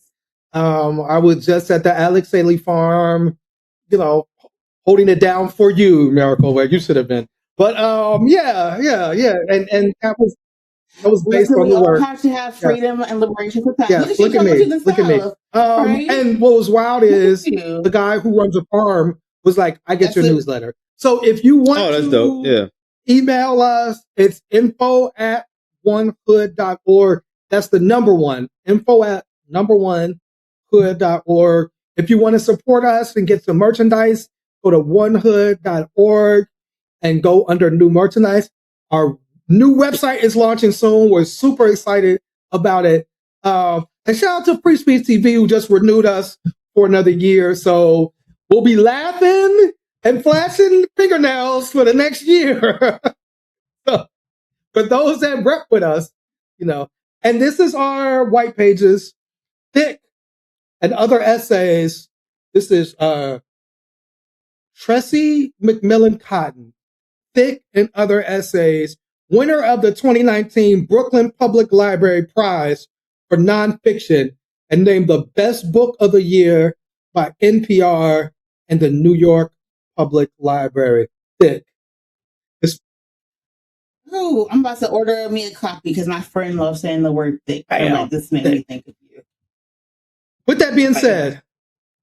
I was just at the Alex Haley farm, you know, holding it down for you, Miracle, where you should have been. But yeah, and that was based on the work. We have to have freedom and liberation for time. Yes, look at me. Right? And what was wild is the guy who runs the farm was like, "I get your newsletter." So if you want that's dope. Yeah. Email us. It's info@onehood.org. That's the number one. info@1hood.org. If you want to support us and get some merchandise, go to onehood.org and go under new merchandise. Our new website is launching soon. We're super excited about it. And shout out to Free Speech TV who just renewed us for another year. So we'll be laughing and flashing fingernails for the next year. So, for those that rep with us, you know, and this is our white pages, thick and other essays. This is Tressie McMillan Cotton, thick and other essays, winner of the 2019 Brooklyn Public Library Prize for nonfiction and named the best book of the year by NPR and the New York Public Library. Thick. Oh, I'm about to order me a copy because my friend loves saying the word thick. Like, this made me think of you. With that being said,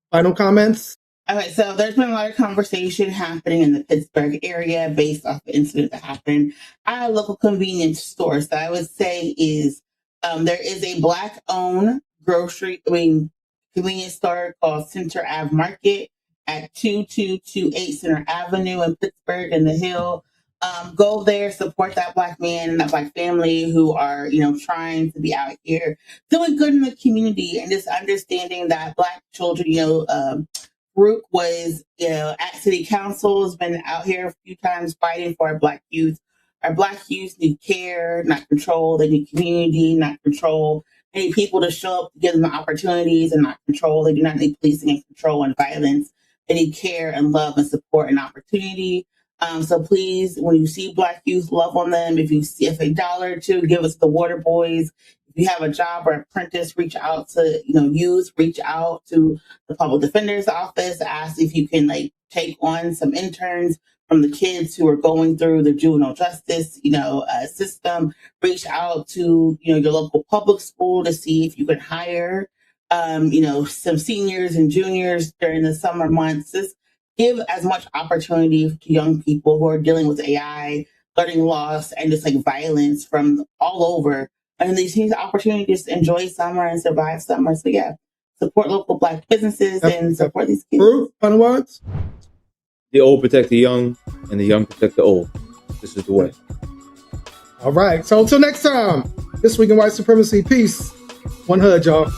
final comments? Okay, so there's been a lot of conversation happening in the Pittsburgh area based off the incident that happened at a local convenience store. So I would say is there is a Black-owned convenience store called Center Ave Market at 2228 Center Avenue in Pittsburgh in the Hill. Go there, support that Black man and that Black family who are, you know, trying to be out here doing good in the community, and just understanding that Black children, you know, Brooke was, you know, at City Council, has been out here a few times fighting for our Black youth. Our Black youth need care, not control. They need community, not control. They need people to show up to give them opportunities and not control. They do not need policing and control and violence. They need care and love and support and opportunity. So please, when you see Black youth, love on them. If you see a dollar or two, give us the Water Boys. If you have a job or apprentice, reach out to, you know, youth, reach out to the public defender's office, ask if you can like take on some interns from the kids who are going through the juvenile justice, you know, system. Reach out to, you know, your local public school to see if you can hire, you know, some seniors and juniors during the summer months. Just give as much opportunity to young people who are dealing with AI, learning loss, and just like violence from all over. And these opportunities to enjoy summer and survive summer. So yeah, support local Black businesses and support these kids. Final words? The old protect the young, and the young protect the old. This is the way. All right. So until next time, this week in White Supremacy. Peace. One Hood, y'all.